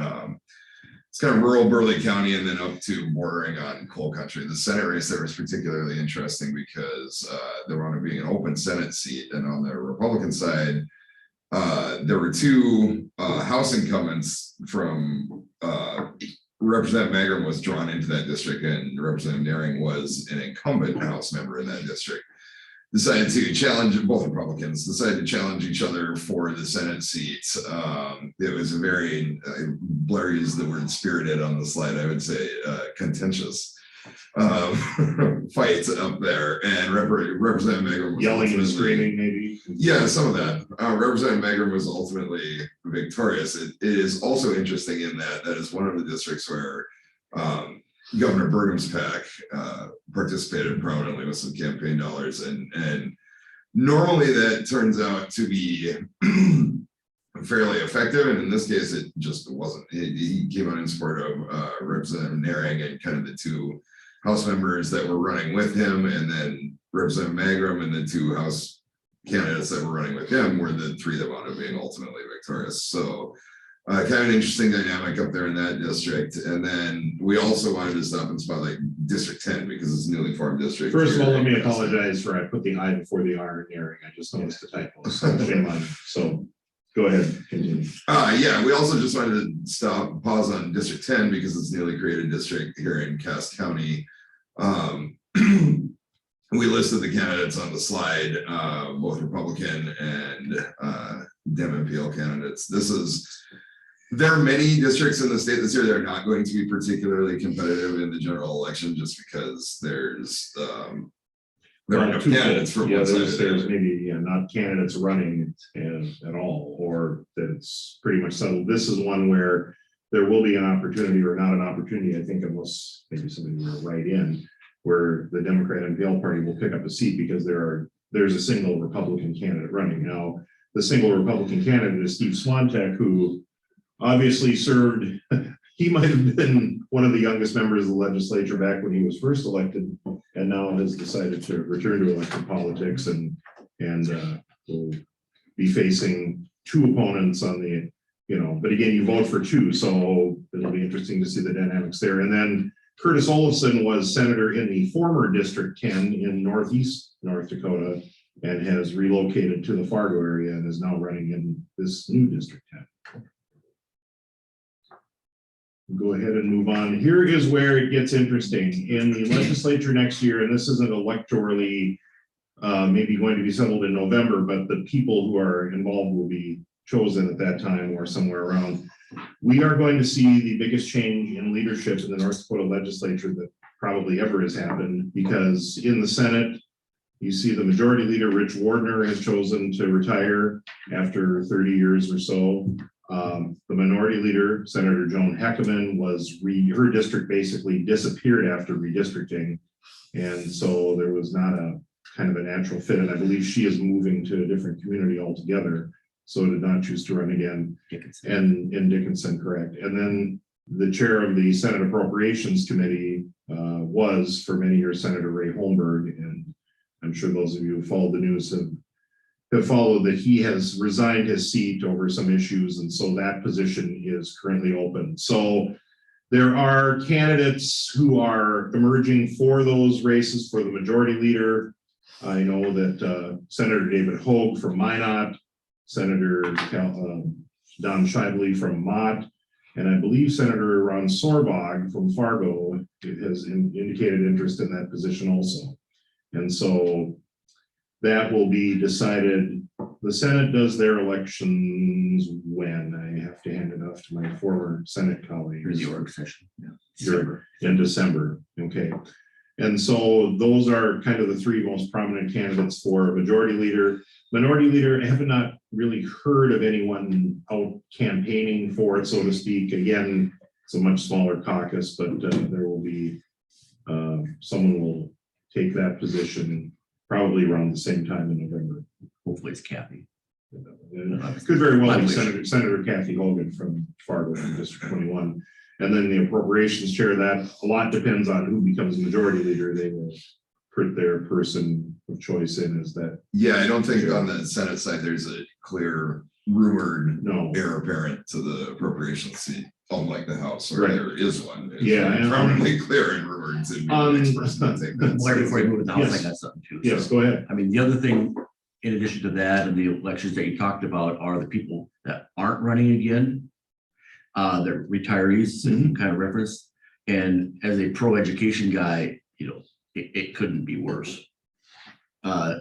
it's kind of rural Burleigh County and then up to bordering on coal country. The Senate race there was particularly interesting because there wound up being an open Senate seat, and on the Republican side, there were 2 House incumbents from Representative Magrum was drawn into that district, and Representative Naring was an incumbent House member in that district. Decided to challenge, both Republicans decided to challenge each other for the Senate seats. It was a very, Blair used the word spirited on the slide, I would say contentious fight up there. And Representative Magrum was yelling and screaming, maybe. Yeah, some of that. Representative Magrum was ultimately victorious. It is also interesting in that is one of the districts where Governor Burgum's PAC participated prominently with some campaign dollars, and normally that turns out to be fairly effective, and in this case it just wasn't. He came out in support of Representative Naring and kind of the 2 House members that were running with him, and then Representative Magrum and the 2 House candidates that were running with him were the 3 that wound up being ultimately victorious. So kind of an interesting dynamic up there in that district. And then we also wanted to stop and spotlight District 10 because it's a newly formed district. First of all, let me apologize for I put the I before the R in Naring. I just noticed the typo. So shame on me. So go ahead, continue. Yeah, we also just wanted to pause on District 10 because it's a newly created district here in Cass County. We listed the candidates on the slide, both Republican and Dem MPL candidates. There are many districts in the state this year that are not going to be particularly competitive in the general election just because there are no candidates for one side. There's maybe not candidates running at all, or that it's pretty much settled. This is one where there will be an opportunity or not an opportunity, I think, unless maybe somebody will write in, where the Democrat and MPL party will pick up a seat because there's a single Republican candidate running. Now, the single Republican candidate is Steve Swantek, who obviously served, he might have been one of the youngest members of the legislature back when he was first elected, and now has decided to return to elected politics and will be facing 2 opponents on the, but again, you vote for 2, so it'll be interesting to see the dynamics there. And then Curtis Olofson was senator in the former District 10 in Northeast North Dakota and has relocated to the Fargo area and is now running in this new District 10. Go ahead and move on. Here is where it gets interesting. In the legislature next year, and this isn't electorally maybe going to be settled in November, but the people who are involved will be chosen at that time or somewhere around. We are going to see the biggest change in leadership in the North Dakota legislature that probably ever has happened, because in the Senate, you see the majority leader, Rich Wardner, has chosen to retire after 30 years or so. The minority leader, Senator Joan Heckman, her district basically disappeared after redistricting. And so there was not a kind of a natural fit. And I believe she is moving to a different community altogether. So did not choose to run again. Dickinson. And in Dickinson, correct. And then the chair of the Senate Appropriations Committee was for many years Senator Ray Holmberg. And I'm sure those of you who followed the news have followed that he has resigned his seat over some issues. And so that position is currently open. So there are candidates who are emerging for those races for the majority leader. I know that Senator David Hogue from Minot, Senator Don Shively from Mott, and I believe Senator Ron Sorbog from Fargo has indicated interest in that position also. And so that will be decided. The Senate does their elections when? I have to hand it off to my former Senate colleagues. Here's the org session. Yeah. December. In December, okay. And so those are kind of the three most prominent candidates for majority leader. Minority leader, I have not really heard of anyone out campaigning for it, so to speak. Again, it's a much smaller caucus, but there will be, someone will take that position probably around the same time in November. Hopefully it's Kathy. Could very well be Senator Kathy Hogan from Fargo in District 21. And then the appropriations chair, that a lot depends on who becomes majority leader. They will put their person of choice in as that. Yeah, I don't think on the Senate side, there's a clear rumored No. heir apparent to the appropriations seat, unlike the House, or Right. there is one. It's Yeah, and- prominently clear and rumored to be the next person to take that Blair, seat. before you move to the house, Yes. I got something too. Yes, So, go ahead. I mean, the other thing, in addition to that and the elections that you talked about, are the people that aren't running again. They're retirees, and kind of reference. And as a pro-education guy, it couldn't be worse.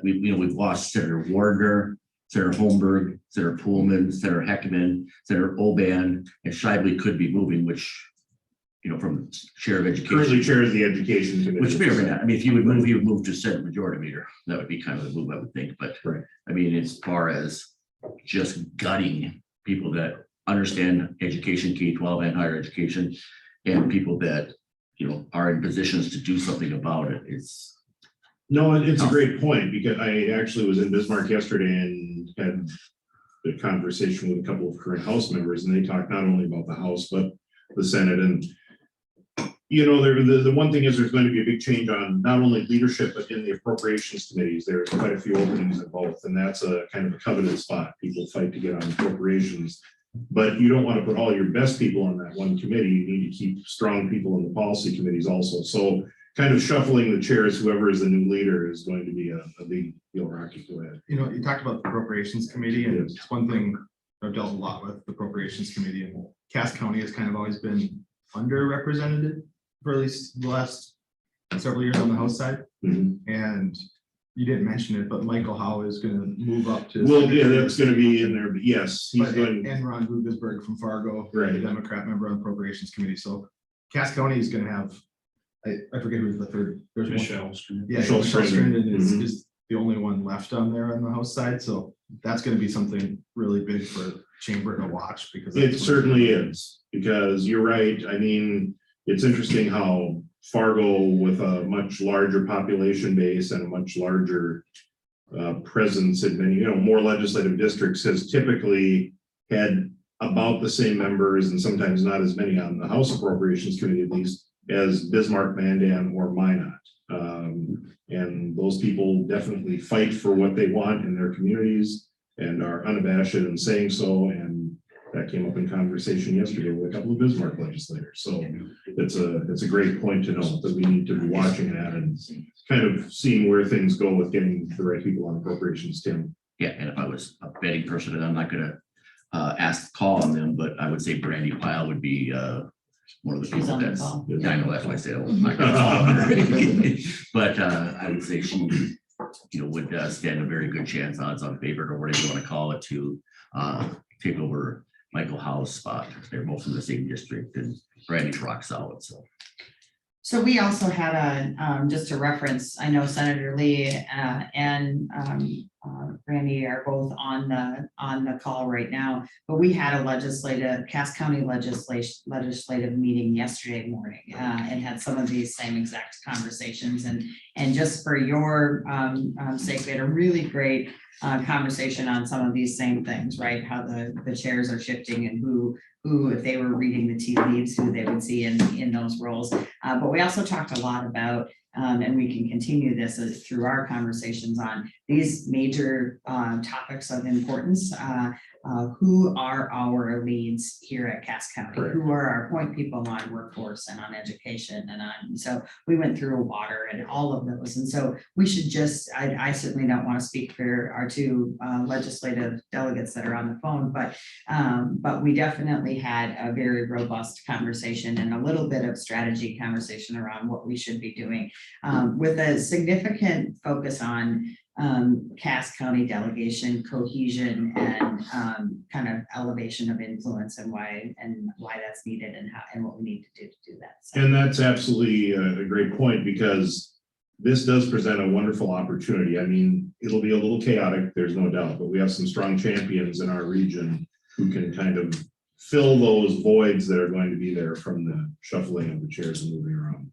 We've lost Senator Wardner, Senator Holmberg, Senator Pullman, Senator Heckman, Senator Oban, and Shively could be moving, which, from chair of Currently education. chairs the education committee. Which may or may not. I mean, if he would move, he would move to Senate Majority Leader. That would be kind of the move, I would think. But Right. I mean, as far as just gutting people that understand education, K-12 and higher education, and people that, are in positions to do something about it, it's. No, it's a great point, because I actually was in Bismarck yesterday and had a conversation with a couple of current House members, and they talked not only about the House, but the Senate. And the one thing is there's going to be a big change on not only leadership, but in the appropriations committees. There's quite a few openings in both, and that's a kind of a coveted spot. People fight to get on appropriations, but you don't want to put all your best people on that one committee. You need to keep strong people in the policy committees also. So kind of shuffling the chairs, whoever is the new leader is going to be a big deal. Rocky, go ahead. You talked about the appropriations committee, and it's one thing I've dealt a lot with the appropriations committee, and Cass County has kind of always been underrepresented for at least the last several years on the House side. And you didn't mention it, but Michael Howe is going to move up to. Well, yeah, that's going to be in there, but yes, he's But- going. And Ron Lucasberg from Fargo, Right. the Democrat member on appropriations committee. So Cass County is going to have, I forget who's the third. There's one. Michelle. Yeah, Michelle Michelle Strandon. Strandon is the only one left on there on the House side. So that's going to be something really big for Chamber to watch, because. It that's certainly is, because you're right. I mean, it's interesting how Fargo, with a much larger population base and a much larger presence in many, more legislative districts, has typically had about the same members, and sometimes not as many on the House Appropriations Committee at least, as Bismarck, Mandan, or Minot. And those people definitely fight for what they want in their communities and are unabashed in saying so. And that came up in conversation yesterday with a couple of Bismarck legislators. So it's a great point to note that we need to be watching that and kind of seeing where things go with getting the right people on appropriations, Tim. Yeah, and if I was a betting person, and I'm not gonna ask to call on them, but I would say Brandy Pyle would be one of the She's people on the that's, call. yeah, I know, that's why I said, I'm not gonna call her. But I would say she, would stand a very good chance, odds on favorite, or whatever you want to call it, to take over Michael Howe's spot. They're both in the same district, and Randy's rock solid, so. So we also had just to reference, I know Senator Lee and Randy are both on the call right now, but we had a Cass County legislative meeting yesterday morning and had some of these same exact conversations. And just for your sake, we had a really great conversation on some of these same things, right? How the chairs are shifting and who, if they were reading the tea leaves, who they would see in those roles. But we also talked a lot about, and we can continue this through our conversations on these major topics of importance. Who are our leads here at Cass County? Correct. Who are our point people on workforce and on education and on, so we went through water and all of those. And so we should just, I certainly don't want to speak for our two legislative delegates that are on the phone, but we definitely had a very robust conversation and a little bit of strategy conversation around what we should be doing with a significant focus on Cass County delegation, cohesion, and kind of elevation of influence and why that's needed and how and what we need to do that. So. And that's absolutely a great point, because this does present a wonderful opportunity. I mean, it'll be a little chaotic, there's no doubt, but we have some strong champions in our region who can kind of fill those voids that are going to be there from the shuffling of the chairs and moving around.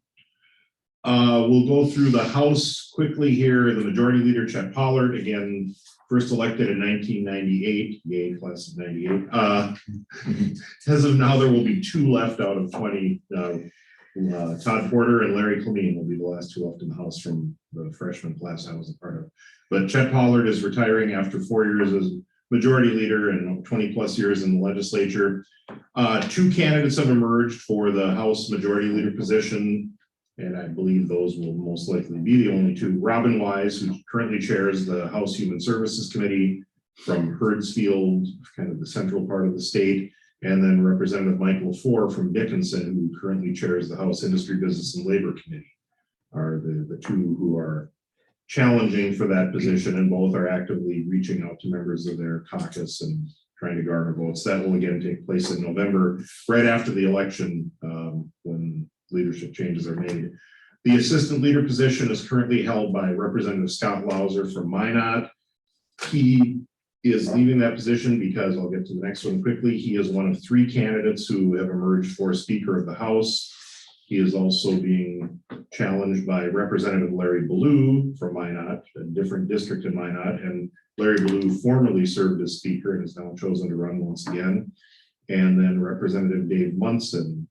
We'll go through the House quickly here. The Majority Leader, Chet Pollard, again, first elected in 1998, yay, class of 98. As of now, there will be 2 left out of 20. Todd Porter and Larry Clemeen will be the last 2 left in the House from the freshman class I was a part of. But Chet Pollard is retiring after 4 years as Majority Leader and 20 plus years in the legislature. 2 candidates have emerged for the House Majority Leader position, and I believe those will most likely be the only 2. Robin Wise, who currently chairs the House Human Services Committee from Hertzfield, kind of the central part of the state, and then Representative Michael Four from Dickinson, who currently chairs the House Industry, Business, and Labor Committee, are the 2 who are challenging for that position, and both are actively reaching out to members of their caucus and trying to garner votes. That will again take place in November, right after the election, when leadership changes are made. The assistant leader position is currently held by Representative Scott Lauser from Minot. He is leaving that position because, I'll get to the next one quickly, he is one of 3 candidates who have emerged for Speaker of the House. He is also being challenged by Representative Larry Ballou from Minot, a different district in Minot, and Larry Ballou formerly served as Speaker and has now chosen to run once again. And then Representative Dave Munson,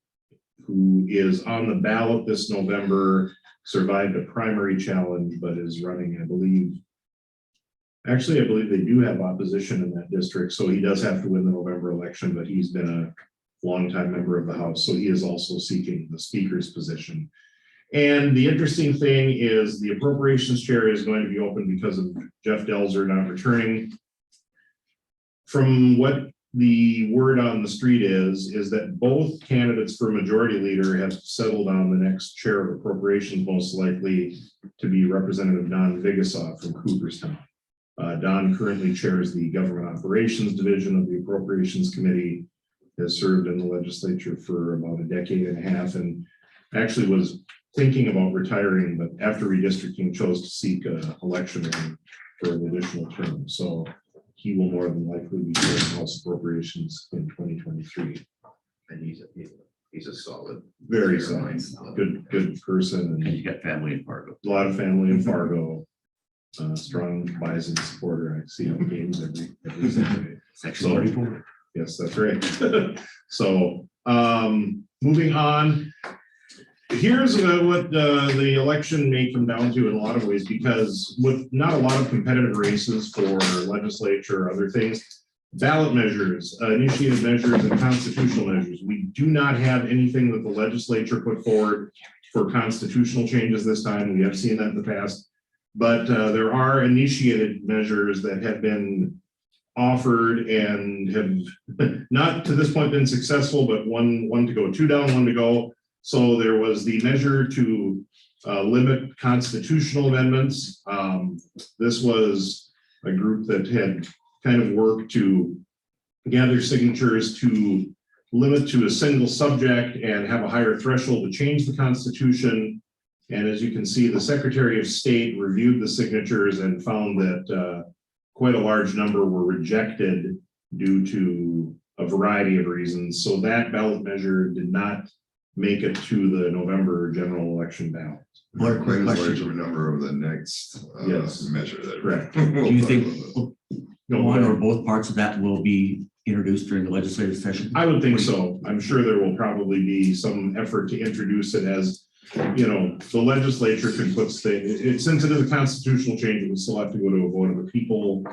who is on the ballot this November, survived a primary challenge, but is running, I believe they do have opposition in that district, so he does have to win the November election, but he's been a longtime member of the House, so he is also seeking the Speaker's position. And the interesting thing is the Appropriations Chair is going to be open because of Jeff Delzer not returning. From what the word on the street is that both candidates for Majority Leader have settled on the next chair of appropriations, most likely to be Representative Don Vigasaw from Cooperstown. Don currently chairs the Government Operations Division of the Appropriations Committee, has served in the legislature for about a decade and a half, and actually was thinking about retiring, but after redistricting chose to seek an election for an additional term. So he will more than likely be chairing House Appropriations in 2023. And he's a solid. Very solid, good person, And and you got family in Fargo. a lot of family in Fargo. Strong Bison supporter. I see him games every Saturday. Section So- 34. Yes, that's right. So moving on. Here's what the election may come down to in a lot of ways, because with not a lot of competitive races for legislature or other things, ballot measures, initiated measures, and constitutional measures. We do not have anything that the legislature put forward for constitutional changes this time. We have seen that in the past, but there are initiated measures that have been offered and have not to this point been successful, but one to go, two down, one to go. So there was the measure to limit constitutional amendments. This was a group that had kind of worked to gather signatures to limit to a single subject and have a higher threshold to change the Constitution. And as you can see, the Secretary of State reviewed the signatures and found that quite a large number were rejected due to a variety of reasons. So that ballot measure did not make it to the November general election ballot. One Quite quick as large question. of a number of the next Yes. measure that. Correct. we'll Do you talk think about. one or both parts of that will be introduced during the legislative session? I would think so. I'm sure there will probably be some effort to introduce it as, you know, the legislature can put since it is a constitutional change, it would still have to go to a vote of the people,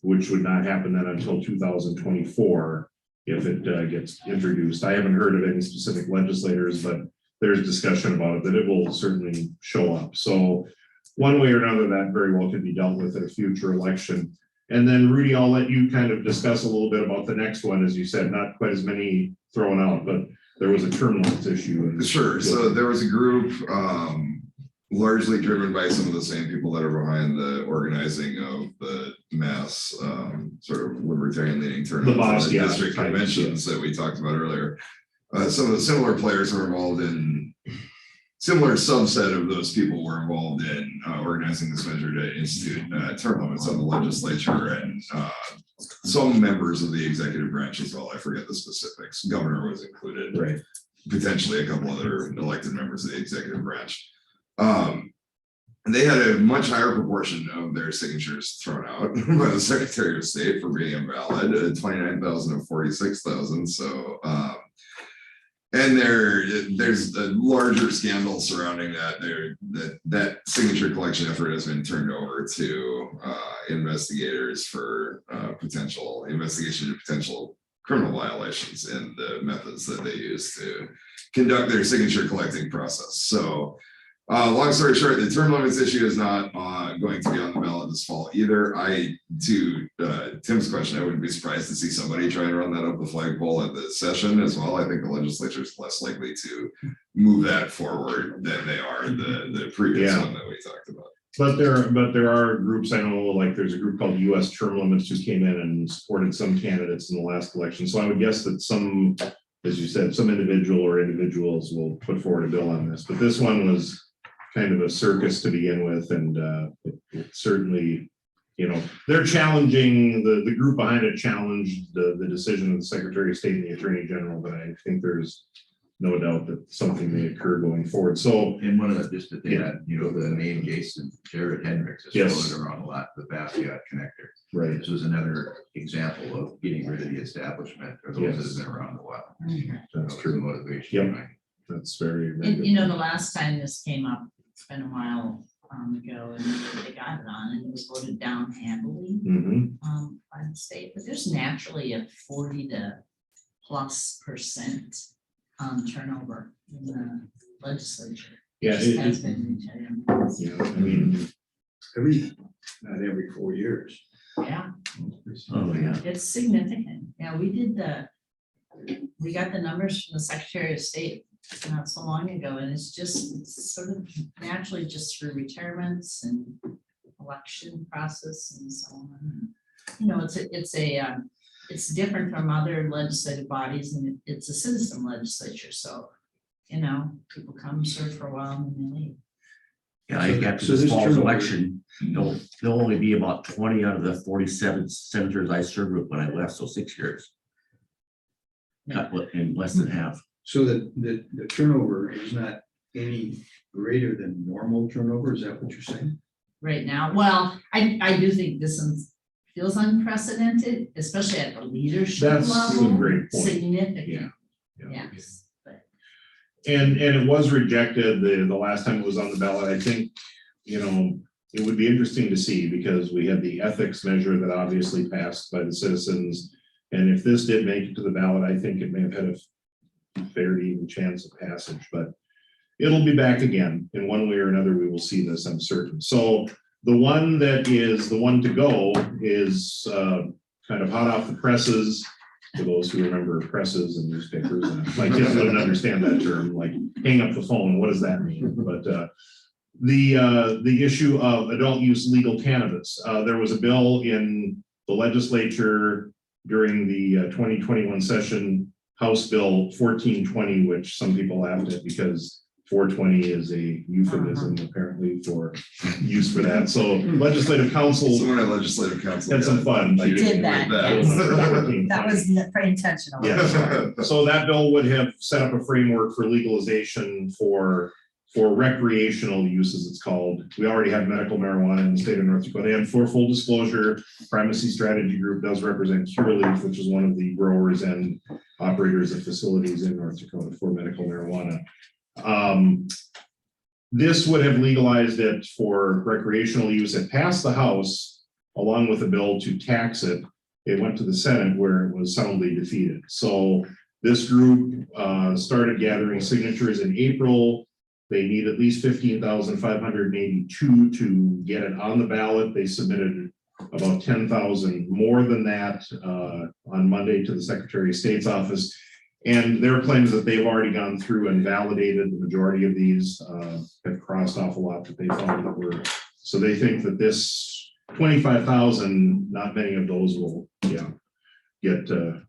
which would not happen then until 2024 if it gets introduced. I haven't heard of any specific legislators, but there's discussion about it, that it will certainly show up. So one way or another, that very well could be dealt with at a future election. And then Rudy, I'll let you kind of discuss a little bit about the next one. As you said, not quite as many thrown out, but there was a term limits issue. Sure, so there was a group, largely driven by some of the same people that are behind the organizing of the mass, sort of libertarian leaning tournaments, yeah, district conventions that we talked about earlier. Some of the similar players were involved in, similar subset of those people were involved in organizing this measure to institute term limits on the legislature and some members of the executive branch as well. I forget the specifics. Governor was included, Right. Potentially a couple other elected members of the executive branch. They had a much higher proportion of their signatures thrown out by the Secretary of State for being invalid, 29,000 of 46,000. So, and there's a larger scandal surrounding that. That signature collection effort has been turned over to investigators for potential investigation of potential criminal violations in the methods that they use to conduct their signature collecting process. So long story short, the term limits issue is not going to be on the ballot this fall either. To Tim's question, I wouldn't be surprised to see somebody try and run that up the flagpole at the session as well. I think the legislature is less likely to move that forward than they are the previous one that we talked about. But there are groups, I know, like there's a group called US Term Limits who came in and supported some candidates in the last election. So I would guess that some, as you said, some individual or individuals will put forward a bill on this. But this one was kind of a circus to begin with, and it certainly, you know, they're challenging, the group behind it challenged the decision of the Secretary of State and the Attorney General, but I think there's no doubt that something may occur going forward. So And one of the, just that they had, you know, the name Jason Jared Hendricks is Yes. floated around a lot, the Basquiat connector. right. This was another example of getting rid of the establishment or those that have been around a while. That's The true. motivation. Yep. behind it. That's very, very And good. you know, the last time this came up, it's been a while ago, and they got it on, and it was voted down handily Mhm. by the state, but there's naturally a 40% to plus turnover in the legislature. Yeah, Just it- has it- been retired. yeah, I mean, Not every 4 years. Yeah, Oh, yeah. it's significant. Yeah, we got the numbers from the Secretary of State not so long ago, and it's sort of naturally just through retirements and election process and so on. You know, it's different from other legislative bodies, and it's a citizen legislature, so, you know, people come serve for a while and then they leave. Yeah, after So this this fall's turnover- election, there'll only be about 20 out of the 47 senators I served with when I left, so 6 years. Cut in less than half. So the turnover is not any greater than normal turnover, is that what you're saying? Right now, well, I do think this one feels unprecedented, especially at the leadership That's a level. great point. Significant, Yeah. yes, but And it was rejected the last time it was on the ballot. I think, you know, it would be interesting to see because we had the ethics measure that obviously passed by the citizens. And if this did make it to the ballot, I think it may have had a fair to even chance of passage, but it'll be back again. In one way or another, we will see this, I'm certain. So the one that is the one to go is kind of hot off the presses. For those who remember presses and newspapers, and my kids wouldn't understand that term, like hang up the phone, what does that mean? But the issue of adult use legal cannabis. There was a bill in the legislature during the 2021 session, House Bill 1420, which some people laughed at because 420 is a euphemism apparently for use for that. So legislative council Someone at legislative council. had some fun. We did that, yes. That was intentional. Yeah. So that bill would have set up a framework for legalization for recreational uses, it's called. We already have medical marijuana in the state of North Dakota. And for full disclosure, Primacy Strategy Group does represent Curaleaf, which is one of the growers and operators of facilities in North Dakota for medical marijuana. This would have legalized it for recreational use. It passed the House along with a bill to tax it. It went to the Senate where it was soundly defeated. So this group started gathering signatures in April. They need at least 15,582 to get it on the ballot. They submitted about 10,000 more than that on Monday to the Secretary of State's office. And their claim is that they've already gone through and validated the majority of these, have crossed off a lot that they found that were. So they think that this 25,000, not many of those will get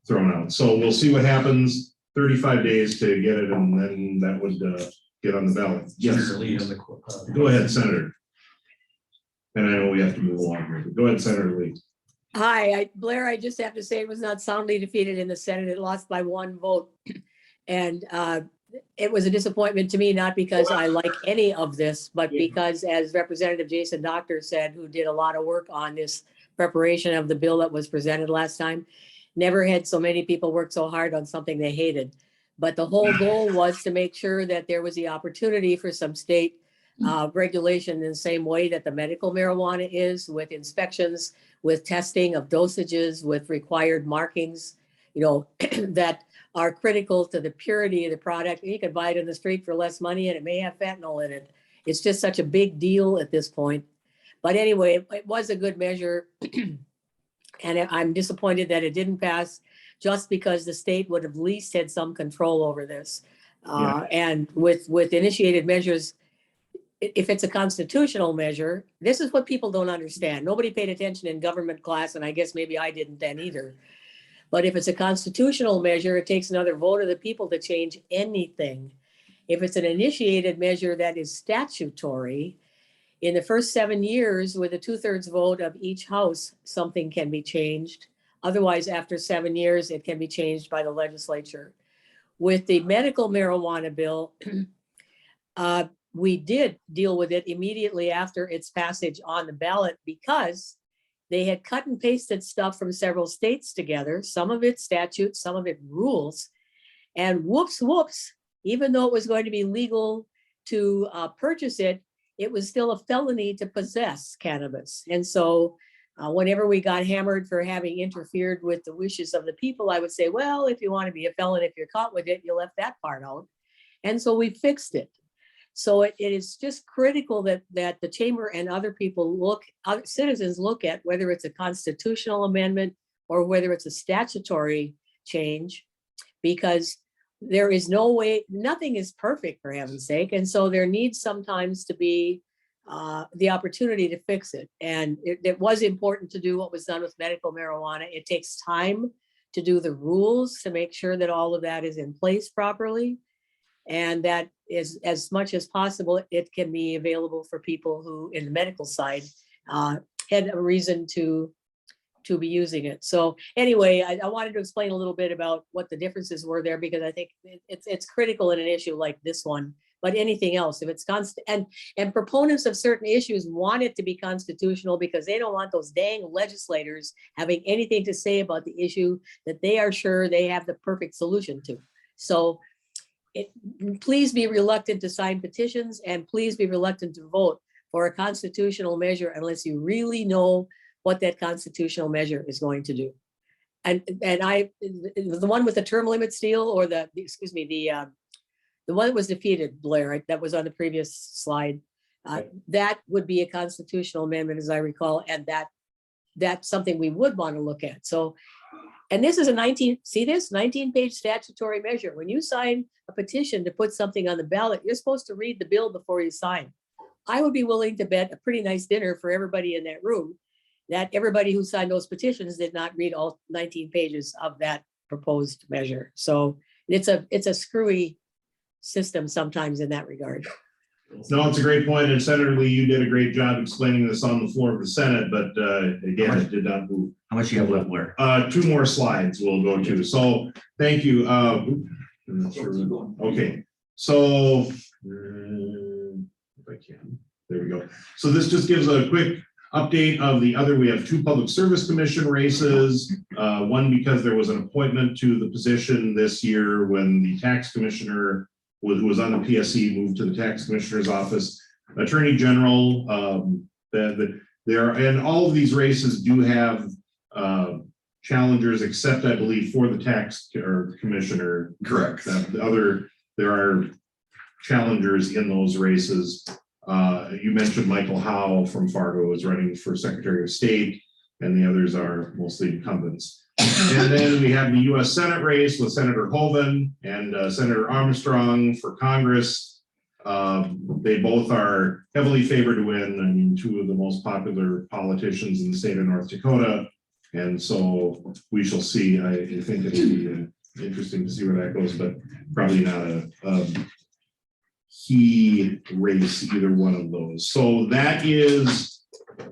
thrown out. So we'll see what happens. 35 days to get it, and then that would get on the ballot. Yes. Go ahead, Senator. And I know we have to move along here, but go ahead, Senator Lee. Hi, Blair, I just have to say it was not soundly defeated in the Senate. It lost by 1 vote. And it was a disappointment to me, not because I like any of this, but because, as Representative Jason Doctor said, who did a lot of work on this preparation of the bill that was presented last time, never had so many people work so hard on something they hated. But the whole goal was to make sure that there was the opportunity for some state regulation in the same way that the medical marijuana is, with inspections, with testing of dosages, with required markings, that are critical to the purity of the product. You can buy it in the street for less money and it may have fentanyl in it. It's just such a big deal at this point. But anyway, it was a good measure. And I'm disappointed that it didn't pass, just because the state would have at least had some control over this. And with initiated measures, if it's a constitutional measure, this is what people don't understand. Nobody paid attention in government class, and I guess maybe I didn't then either. But if it's a constitutional measure, it takes another vote of the people to change anything. If it's an initiated measure that is statutory, in the first 7 years, with a 2/3 vote of each house, something can be changed. Otherwise, after 7 years, it can be changed by the legislature. With the medical marijuana bill, we did deal with it immediately after its passage on the ballot, because they had cut and pasted stuff from several states together, some of it statutes, some of it rules. And whoops, even though it was going to be legal to purchase it, it was still a felony to possess cannabis. And so whenever we got hammered for having interfered with the wishes of the people, I would say, well, if you want to be a felon, if you're caught with it, you left that part out. And so we fixed it. So it is just critical that the chamber and other people citizens look at whether it's a constitutional amendment or whether it's a statutory change, because there is no way, nothing is perfect, for heaven's sake. And so there needs sometimes to be the opportunity to fix it. And it was important to do what was done with medical marijuana. It takes time to do the rules to make sure that all of that is in place properly. And that is, as much as possible, it can be available for people who, in the medical side, had a reason to be using it. So anyway, I wanted to explain a little bit about what the differences were there, because I think it's critical in an issue like this one. But anything else, if it's constant, and proponents of certain issues want it to be constitutional because they don't want those dang legislators having anything to say about the issue that they are sure they have the perfect solution to. So please be reluctant to sign petitions, and please be reluctant to vote for a constitutional measure unless you really know what that constitutional measure is going to do. And the one with the term limits deal, or the one that was defeated, Blair, that was on the previous slide, that would be a constitutional amendment, as I recall, and that's something we would want to look at. So, and this is a 19-page statutory measure. When you sign a petition to put something on the ballot, you're supposed to read the bill before you sign. I would be willing to bet a pretty nice dinner for everybody in that room that everybody who signed those petitions did not read all 19 pages of that proposed measure. So it's a screwy system sometimes in that regard. No, it's a great point, and Senator Lee, you did a great job explaining this on the floor of the Senate, but again, it did not move. How much you have left, Blair? 2 more slides we'll go to, so thank you. I'm not sure. Okay, so if I can, there we go. So this just gives a quick update of the other. We have 2 Public Service Commission races. One because there was an appointment to the position this year when the tax commissioner who was on the PSC moved to the tax commissioner's office. Attorney General, and all of these races do have challengers, except I believe for the tax or commissioner. Correct. There are challengers in those races. You mentioned Michael Howe from Fargo is running for Secretary of State, and the others are mostly incumbents. And then we have the U.S. Senate race with Senator Hoeven and Senator Armstrong for Congress. They both are heavily favored to win. I mean, 2 of the most popular politicians in the state of North Dakota. And so we shall see. I think it'll be interesting to see where that goes, but probably not a key race, either one of those. So that is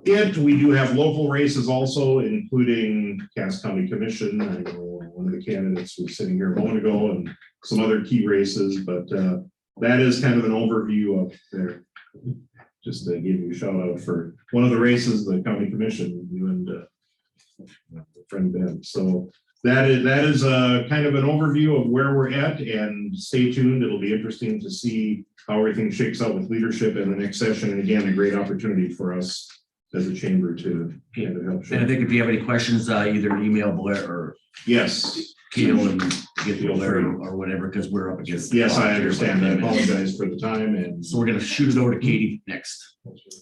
it. We do have local races also, including Cass County Commission. I know one of the candidates was sitting here a moment ago, and some other key races, but that is kind of an overview of there. Just to give you a shout out for one of the races, the county commission, you and friend Ben. So that is kind of an overview of where we're at, and stay tuned. It'll be interesting to see how everything shakes out with leadership in the next session. And again, a great opportunity for us as a chamber to kind of help. And I think if you have any questions, either email Blair or yes, Keel and get the Blair or whatever, because we're up against. Yes, I understand. I apologize for the time, and so we're going to shoot it over to Katie next.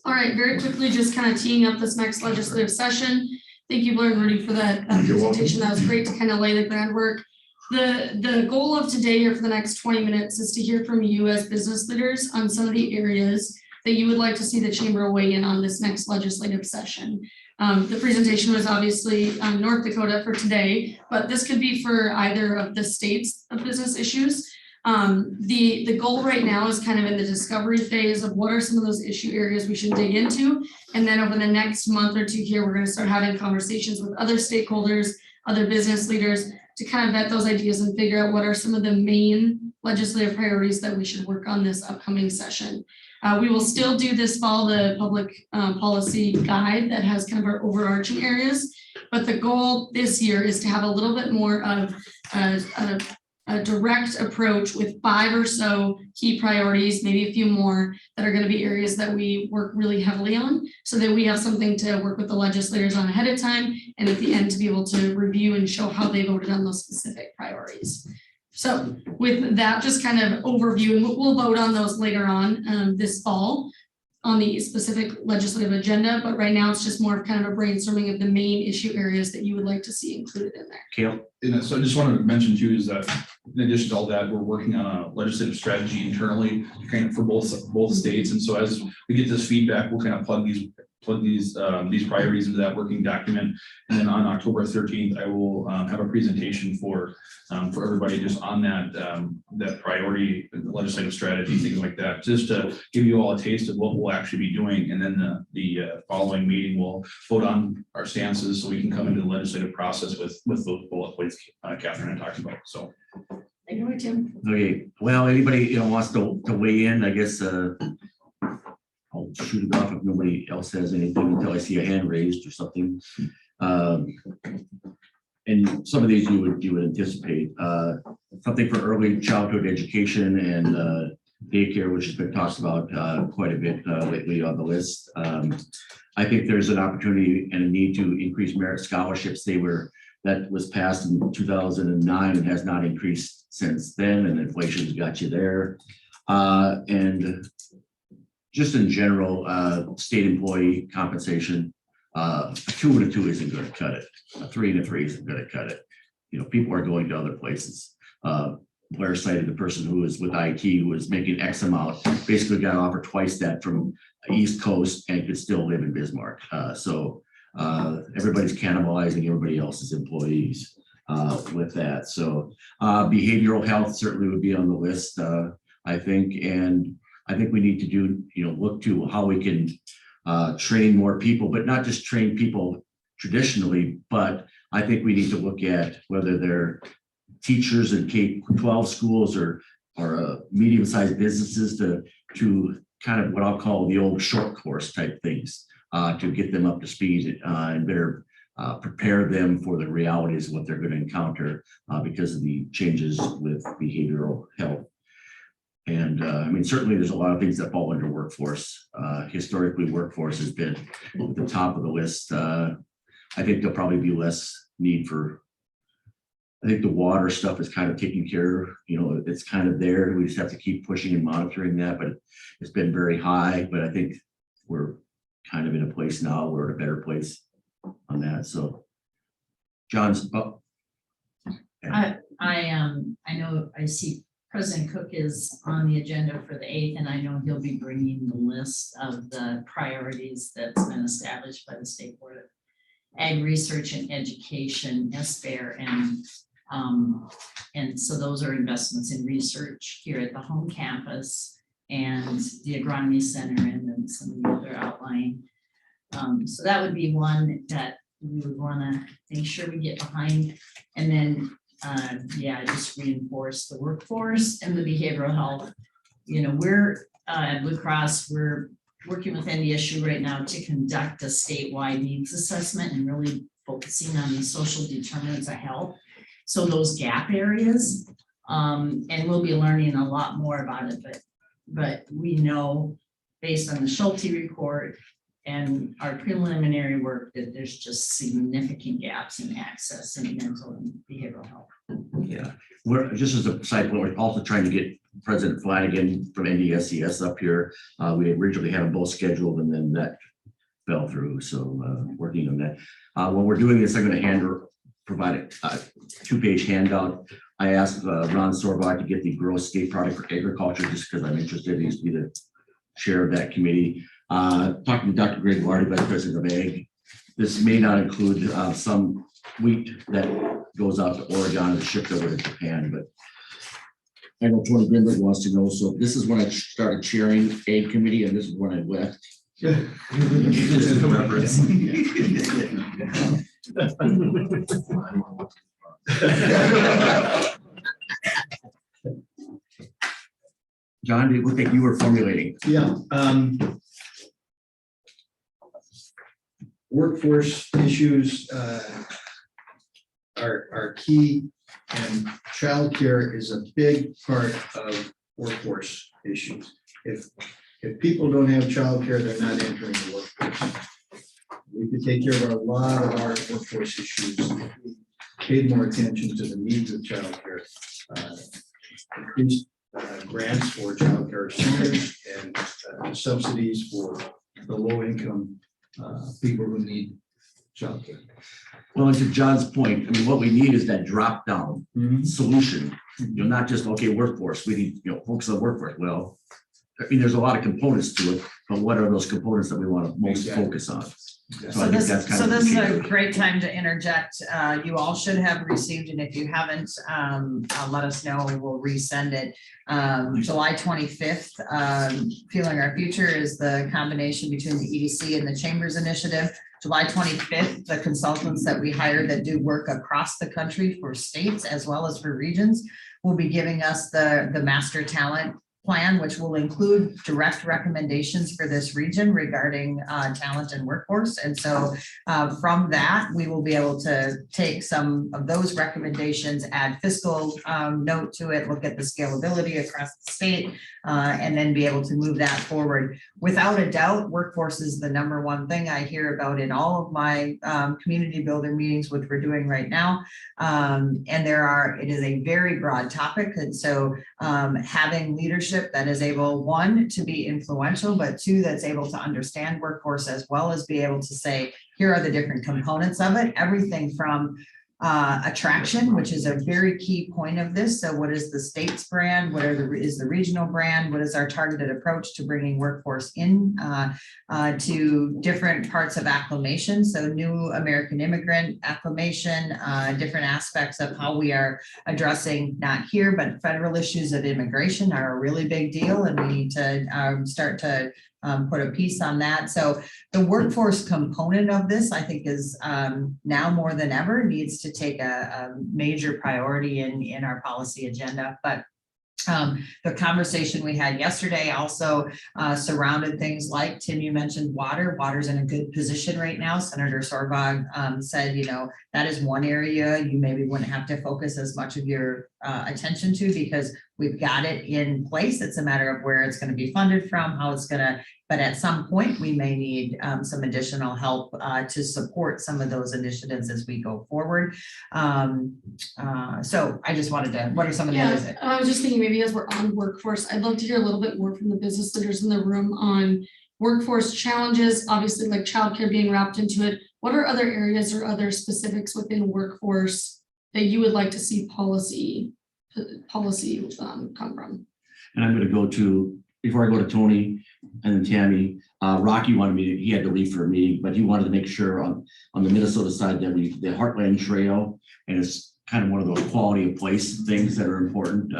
All right, very quickly, just kind of teeing up this next legislative session. Thank you, Blair and Rudy, for that presentation. That was great to kind of lay the groundwork. The goal of today or for the next 20 minutes is to hear from you as business leaders on some of the areas that you would like to see the chamber weigh in on this next legislative session. The presentation was obviously North Dakota for today, but this could be for either of the states of business issues. The goal right now is kind of in the discovery phase of what are some of those issue areas we should dig into. And then over the next month or 2 here, we're going to start having conversations with other stakeholders, other business leaders to kind of vet those ideas and figure out what are some of the main legislative priorities that we should work on this upcoming session. We will still do this fall, the public policy guide that has kind of our overarching areas. But the goal this year is to have a little bit more of a direct approach with 5 or so key priorities, maybe a few more that are going to be areas that we work really heavily on so that we have something to work with the legislators on ahead of time. And at the end to be able to review and show how they voted on those specific priorities. So with that, just kind of overview, and we'll vote on those later on this fall on the specific legislative agenda. But right now it's just more of kind of a brainstorming of the main issue areas that you would like to see included in there. Kale? So I just wanted to mention too, is that in addition to all that, we're working on a legislative strategy internally kind of for both states. And so as we get this feedback, we'll kind of plug these priorities into that working document. And then on October 13th, I will have a presentation for everybody just on that priority legislative strategy, things like that, just to give you all a taste of what we'll actually be doing. And then the following meeting, we'll vote on our stances so we can come into the legislative process with those bullet points Catherine and I talked about. So. Take it away, Tim. Okay, well, anybody wants to weigh in, I guess I'll shoot it off if nobody else has anything until I see a hand raised or something. And some of these you would anticipate. Something for early childhood education and daycare, which has been talked about quite a bit lately on the list. I think there's an opportunity and a need to increase merit scholarships. That was passed in 2009 and has not increased since then, and inflation's got you there. And just in general, state employee compensation. A 2 and a 2 isn't gonna cut it. A 3 and a 3 isn't gonna cut it. You know, people are going to other places. Blair cited the person who was with IT who was making X amount, basically got offered twice that from East Coast and could still live in Bismarck. So everybody's cannibalizing everybody else's employees with that. So behavioral health certainly would be on the list, I think. And I think we need to do, look to how we can train more people, but not just train people traditionally, but I think we need to look at whether they're teachers in K-12 schools or medium-sized businesses to kind of what I'll call the old short course type things to get them up to speed and better prepare them for the realities of what they're going to encounter because of the changes with behavioral health. And I mean, certainly there's a lot of things that fall under workforce. Historically, workforce has been at the top of the list. I think there'll probably be less need for, I think the water stuff is kind of taken care of, it's kind of there. We just have to keep pushing and monitoring that, but it's been very high. But I think we're kind of in a place now, we're in a better place on that. So John's up. I know I see President Cook is on the agenda for the 8th, and I know he'll be bringing the list of the priorities that's been established by the State Board of Ag Research and Education, SBARE, and so those are investments in research here at the home campus and the agronomy center and then some of the other outlying. So that would be one that we would want to make sure we get behind. And then, just reinforce the workforce and the behavioral health. We're at Blue Cross, we're working with NDSU right now to conduct a statewide needs assessment and really focusing on the social determinants of health. So those gap areas, and we'll be learning a lot more about it, but we know based on the Schulte report and our preliminary work that there's just significant gaps in access in mental and behavioral health. Yeah, we're just as a side point, we're also trying to get President Flanagan from NDSCS up here. We originally had them both scheduled and then that fell through. So working on that. When we're doing this, I'm going to provide a 2-page handout. I asked Ron Sorbach to get the gross state product for agriculture just because I'm interested. He used to be the chair of that committee. Talking to Dr. Greg Vardy, Vice President of Ag. This may not include some wheat that goes out to Oregon and shipped over to Japan, but I know Tony Grimberg wants to know. So this is when I started chairing Ag Committee, and this is when I left. Just as a reference. John, it looked like you were formulating. Yeah. Workforce issues are key, and childcare is a big part of workforce issues. If people don't have childcare, they're not entering the workforce. We could take care of a lot of our workforce issues if we paid more attention to the needs of childcare, increased grants for childcare centers and subsidies for the low-income people who need childcare. Well, and to John's point, I mean, what we need is that drop down solution. Not just workforce. We need focus on workforce. Well, I mean, there's a lot of components to it, but what are those components that we want to most focus on? So this is a great time to interject. You all should have received, and if you haven't, let us know. We'll resend it. July 25th, Fueling Our Future is the combination between the EDC and the Chambers Initiative. July 25th, the consultants that we hired that do work across the country for states as well as for regions will be giving us the master talent plan, which will include direct recommendations for this region regarding talent and workforce. And so from that, we will be able to take some of those recommendations, add fiscal note to it, look at the scalability across the state, and then be able to move that forward. Without a doubt, workforce is the #1 thing I hear about in all of my community builder meetings, which we're doing right now. And it is a very broad topic. And so having leadership leadership that is able, one, to be influential, but two, that's able to understand workforce as well as be able to say, here are the different components of it, everything from attraction, which is a very key point of this. So what is the state's brand? What is the regional brand? What is our targeted approach to bringing workforce in to different parts of acclimation? So new American immigrant acclimation, different aspects of how we are addressing not here, but federal issues of immigration are a really big deal. And we need to start to put a piece on that. So the workforce component of this, I think, is now more than ever needs to take a major priority in our policy agenda. But the conversation we had yesterday also surrounded things like, Tim, you mentioned water. Water's in a good position right now. Senator Sorbog said, you know, that is one area you maybe wouldn't have to focus as much of your attention to because we've got it in place. It's a matter of where it's going to be funded from, how it's going to, but at some point we may need some additional help to support some of those initiatives as we go forward. So I just wanted to, what are some of the others? I was just thinking maybe as we're on workforce, I'd love to hear a little bit more from the business leaders in the room on workforce challenges, obviously like childcare being wrapped into it. What are other areas or other specifics within workforce that you would like to see policy come from? And I'm gonna go to, before I go to Tony and then Tammy, Rocky wanted me, he had to leave for a meeting, but he wanted to make sure on the Minnesota side that the Heartland Trail, and it's kind of one of those quality of place things that are important.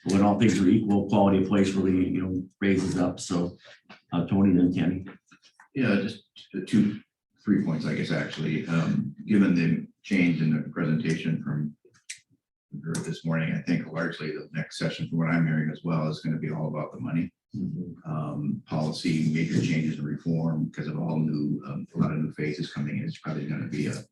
When all things are equal, quality of place really, you know, raises up. So Tony and then Tammy. Yeah, just 3 points, I guess, actually. Given the change in the presentation from this morning, I think largely the next session, from what I'm hearing as well, is going to be all about the money. Policy, major changes and reform, because of all new, a lot of new faces coming in. It's probably going to be a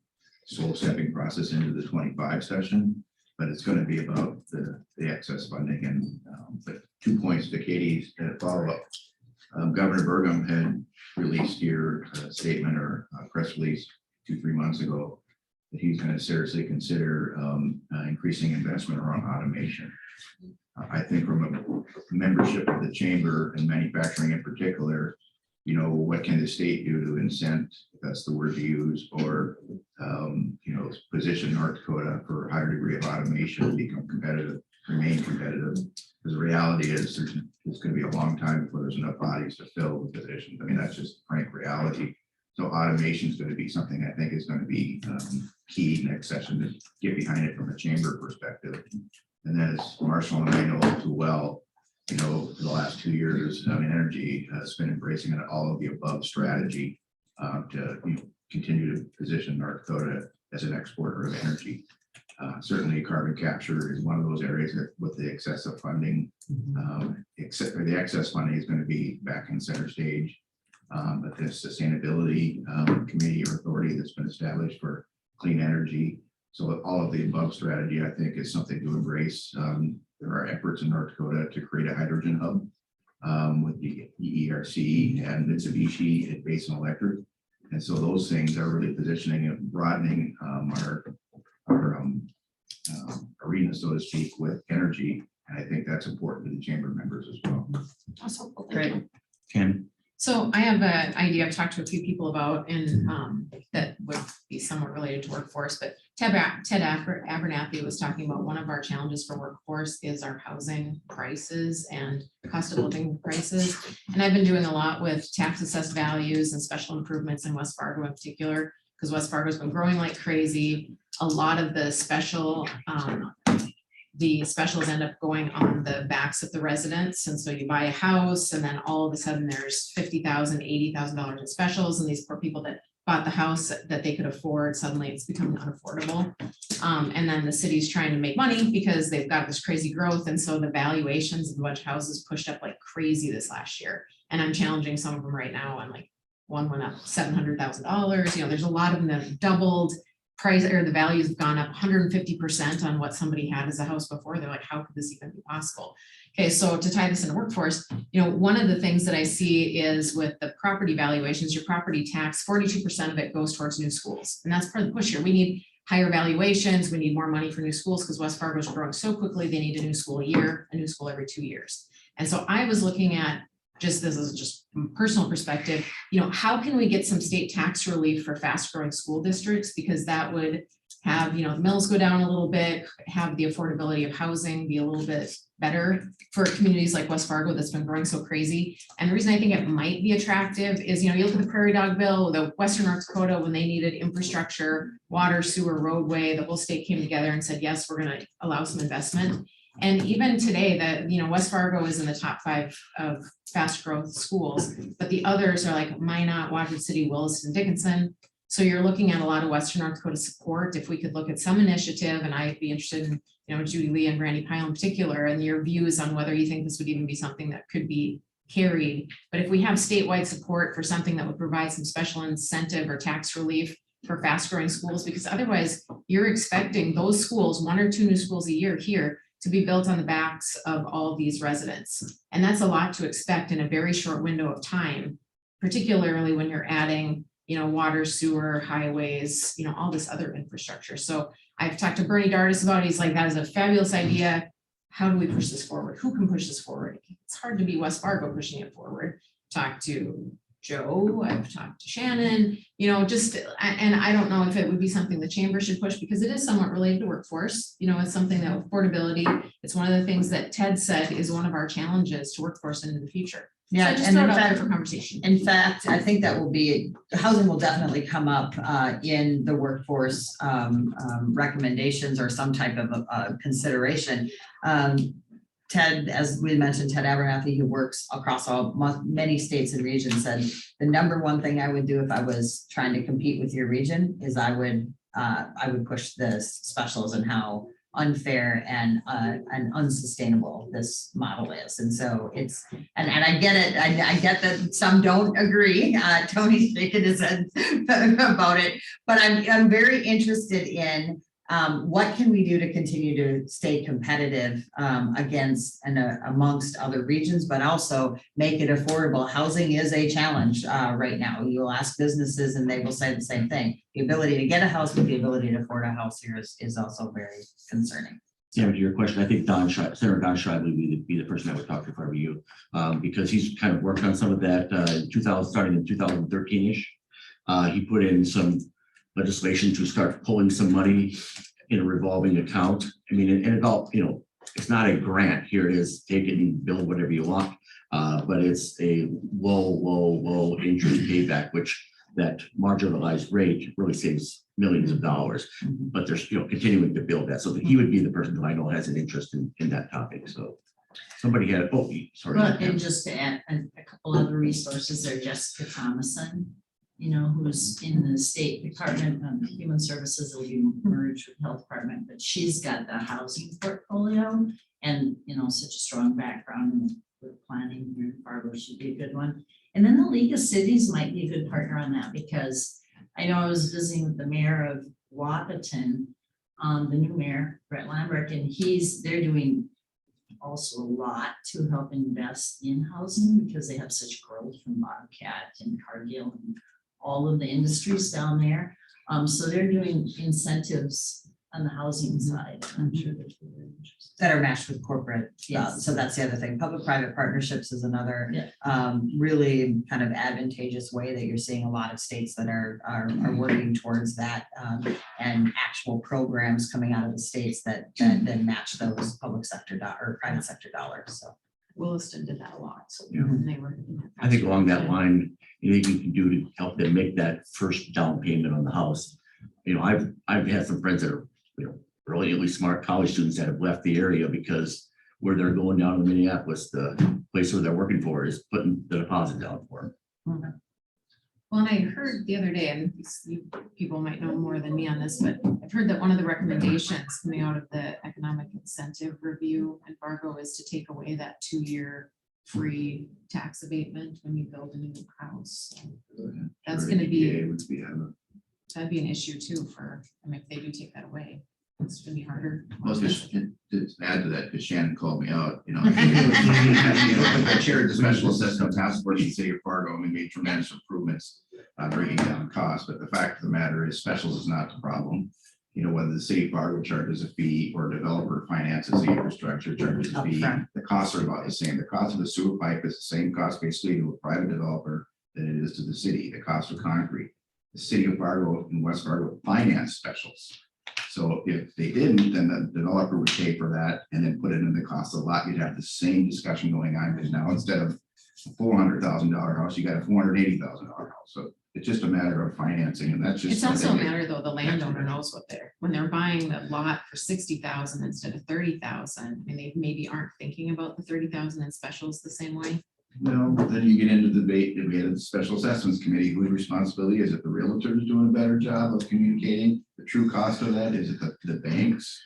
soul-stepping process into the 25 session, but it's going to be about the excess funding. And but 2 points to Katie's follow-up. Governor Burgum had released here a statement or a press release 2-3 months ago that he's going to seriously consider increasing investment around automation. I think from a membership of the chamber and manufacturing in particular, you know, what can the state do to incent, if that's the word to use, or, you know, position North Dakota for a higher degree of automation, become competitive, remain competitive. Because the reality is it's going to be a long time before there's enough bodies to fill the positions. I mean, that's just frank reality. So automation is going to be something I think is going to be key next session to get behind it from a chamber perspective. And then as Marshall and I know all too well, you know, for the last 2 years, energy has been embracing an all of the above strategy to continue to position North Dakota as an exporter of energy. Certainly carbon capture is one of those areas that with the excessive funding, the excess funding is going to be back in center stage. But the sustainability committee or authority that's been established for clean energy. So all of the above strategy, I think, is something to embrace. There are efforts in North Dakota to create a hydrogen hub with the EERC and Mitsubishi and Basin Electric. And so those things are really positioning and broadening our arena, so to speak, with energy. And I think that's important to the chamber members as well. That's helpful. Great. Ken. So I have an idea I've talked to a few people about and that would be somewhat related to workforce, but Ted Abernathy was talking about one of our challenges for workforce is our housing prices and cost of living prices. And I've been doing a lot with tax assessed values and special improvements in West Fargo in particular, because West Fargo's been growing like crazy. A lot of the specials end up going on the backs of the residents. And so you buy a house and then all of a sudden there's $50,000, $80,000 in specials. And these poor people that bought the house that they could afford, suddenly it's becoming unaffordable. And then the city's trying to make money because they've got this crazy growth. And so the valuations of a bunch of houses pushed up like crazy this last year. And I'm challenging some of them right now. I'm like, one went up $700,000. You know, there's a lot of them that have doubled. Price or the values have gone up 150% on what somebody had as a house before. They're like, how could this even be possible? Okay, so to tie this into workforce, you know, one of the things that I see is with the property valuations, your property tax, 42% of it goes towards new schools. And that's part of the push here. We need higher valuations. We need more money for new schools because West Fargo is growing so quickly. They need a new school a year, a new school every 2 years. And so I was looking at, just this is just from personal perspective, how can we get some state tax relief for fast growing school districts? Because that would have, the mills go down a little bit, have the affordability of housing be a little bit better for communities like West Fargo that's been growing so crazy. And the reason I think it might be attractive is, you look at the Prairie Dog Bill, the Western North Dakota, when they needed infrastructure, water, sewer, roadway, the whole state came together and said, yes, we're gonna allow some investment. And even today that, West Fargo is in the top 5 of fast growth schools, but the others are like Minot, Waterford City, Williston, Dickinson. So you're looking at a lot of Western North Dakota support. If we could look at some initiative, and I'd be interested in, Judy Lee and Randy Pyle in particular, and your views on whether you think this would even be something that could be carried. But if we have statewide support for something that would provide some special incentive or tax relief for fast growing schools, because otherwise you're expecting those schools, 1 or 2 new schools a year here, to be built on the backs of all of these residents. And that's a lot to expect in a very short window of time, particularly when you're adding, water, sewer, highways, all this other infrastructure. So I've talked to Bernie Dardis about it. He's like, that is a fabulous idea. How do we push this forward? Who can push this forward? It's hard to be West Fargo pushing it forward. Talk to Joe, I've talked to Shannon, and I don't know if it would be something the chamber should push, because it is somewhat related to workforce. It's something that affordability, it's one of the things that Ted said is one of our challenges to workforce into the future. Yeah, So I just and throw in it out there fact, for conversation. in fact, I think that will be, housing will definitely come up in the workforce recommendations or some type of consideration. Ted, as we mentioned, Ted Abernathy, who works across many states and regions, said the number one thing I would do if I was trying to compete with your region is I would push the specials and how unfair and unsustainable this model is. And so it's, and I get it. I get that some don't agree. Tony's shaking his head about it, but I'm very interested in what can we do to continue to stay competitive against and amongst other regions, but also make it affordable. Housing is a challenge right now. You'll ask businesses and they will say the same thing. The ability to get a house with the ability to afford a house here is also very concerning. Sam, to your question, I think Senator Don Shively would be the person I would talk to if I were you, because he's kind of worked on some of that starting in 2013-ish. He put in some legislation to start pulling some money in a revolving account. I mean, and it all, it's not a grant. Here it is, take it and build whatever you want. But it's a low interest payback, which that marginalized rate really saves millions of dollars. But they're continuing to build that. So he would be the person who I know has an interest in that topic. So somebody had, sorry. Well, and just to add a couple other resources there, Jessica Thomason, who's in the State Department of Human Services, will be merged with Health Department, but she's got the housing portfolio and, such a strong background with planning here in Fargo should be a good one. And then the League of Cities might be a good partner on that, because I know I was visiting with the mayor of Wapaton, the new mayor, Brett Lambert, and they're doing also a lot to help invest in housing because they have such growth from Bobcat and Cargill and all of the industries down there. So they're doing incentives on the housing side. I'm sure there's That are matched with corporate. Yes. So that's the other thing. Public-private partnerships is another Yeah. really kind of advantageous way that you're seeing a lot of states that are working towards that and actual programs coming out of the states that then match those public sector or private sector dollars. So Williston did that a lot. So Yeah. they were. I think along that line, anything you can do to help them make that first down payment on the house. I've had some friends that are, really smart college students that have left the area because where they're going down to Minneapolis, the place where they're working for is putting the deposit down for them. Well, and I heard the other day, and you people might know more than me on this, but I've heard that one of the recommendations coming out of the economic incentive review in Fargo is to take away that 2-year free tax abatement when you build a new house. That's going to be, that'd be an issue too if they do take that away. It's gonna be harder. Well, just to add to that, because Shannon called me out, I chaired the special assessment task force in the city of Fargo, and we made tremendous improvements bringing down costs. But the fact of the matter is, specials is not the problem. whether the city of Fargo charges a fee or developer finances the infrastructure charges a fee, Upfront. the costs are about the same. The cost of the sewer pipe is the same cost basically to a private developer than it is to the city. The cost of concrete. The city of Fargo and West Fargo finance specials. So if they didn't, then the developer would pay for that and then put it in the cost of the lot. You'd have the same discussion going on, because now instead of a $400,000 house, you got a $480,000 house. So it's just a matter of financing, and that's just. It's also a something- matter though, the landowner knows what when they're buying the lot for 60,000 instead of 30,000, and they maybe aren't thinking about the 30,000 in specials the same way. No, then you get into the debate that we had a special assessments committee, whose responsibility is it the realtor is doing a better job of communicating the true cost of that? Is it the banks?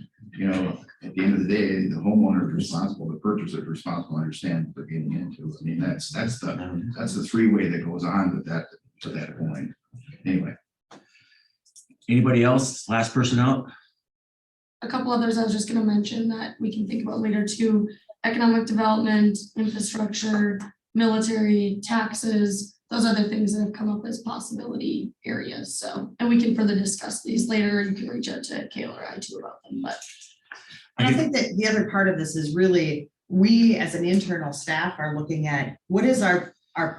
At the end of the day, the homeowner is responsible, the purchaser is responsible, to understand what they're getting into. I mean, that's the three-way that goes on with that, to that point. Anyway. Anybody else? Last person out? A couple others I was just gonna mention that we can think about later too: economic development, infrastructure, military, taxes. Those are the things that have come up as possibility areas. So, and we can further discuss these later. You can reach out to Kayla or I too about them, but. And I think that the other part of this is really, we as an internal staff are looking at what is our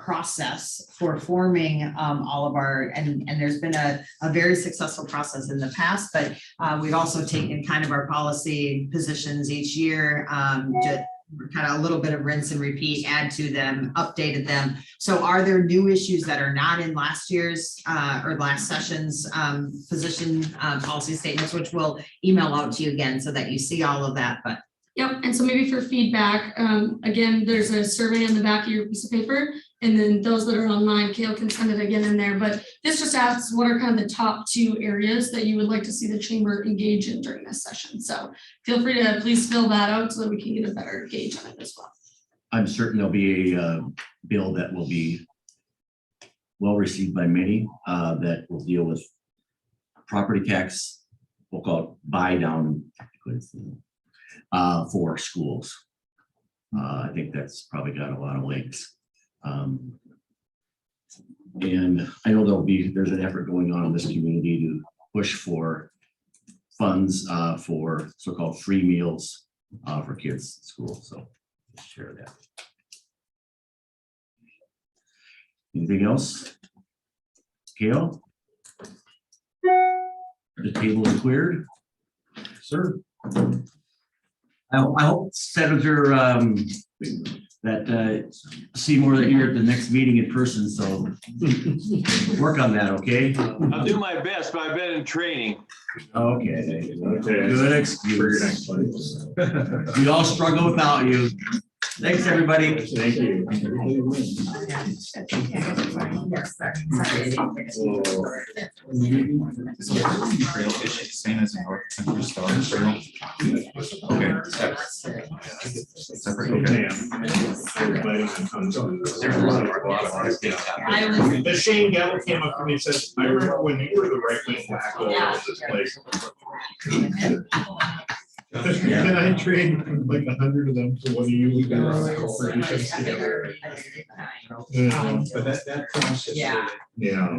process for forming all of our, and there's been a very successful process in the past, but we've also taken kind of our policy positions each year to kind of a little bit of rinse and repeat, add to them, updated them. So are there new issues that are not in last year's or last session's position policy statements, which we'll email out to you again so that you see all of that, but. Yep, and so maybe for feedback, again, there's a survey on the back of your piece of paper, and then those that are online, Kale can send it again in there, but this just asks what are kind of the top 2 areas that you would like to see the chamber engage in during this session. So feel free to please fill that out so that we can get a better gauge on it as well. I'm certain there'll be a bill that will be well received by many that will deal with property tax, we'll call it buy down for schools. I think that's probably got a lot of legs. And I know there's an effort going on in this community to push for funds for so-called free meals for kids at school. So just share that. Anything else? Kale? The table is cleared. Sir. I hope, Senator, that Seymour, that you're at the next meeting in person, so work on that, okay? I'll do my best, but I've been in training. Okay. Good excuse. We all struggle without you. Thanks, everybody. Thank you. Same as in North Country Star Trail. Okay. Separate. Okay. The Shane Gallup came up to me and said, I remember when you were the right wing wacko of this place. And I trained like 100 of them to one of you. But that process. Yeah. Yeah.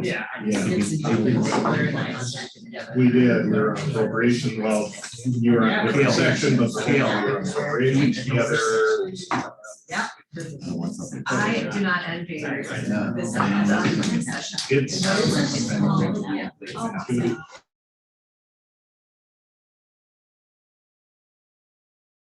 We did, we were on probation, well, you were on a different section, but we were on probation together. Yeah. I do not envy this session. It's. Yeah.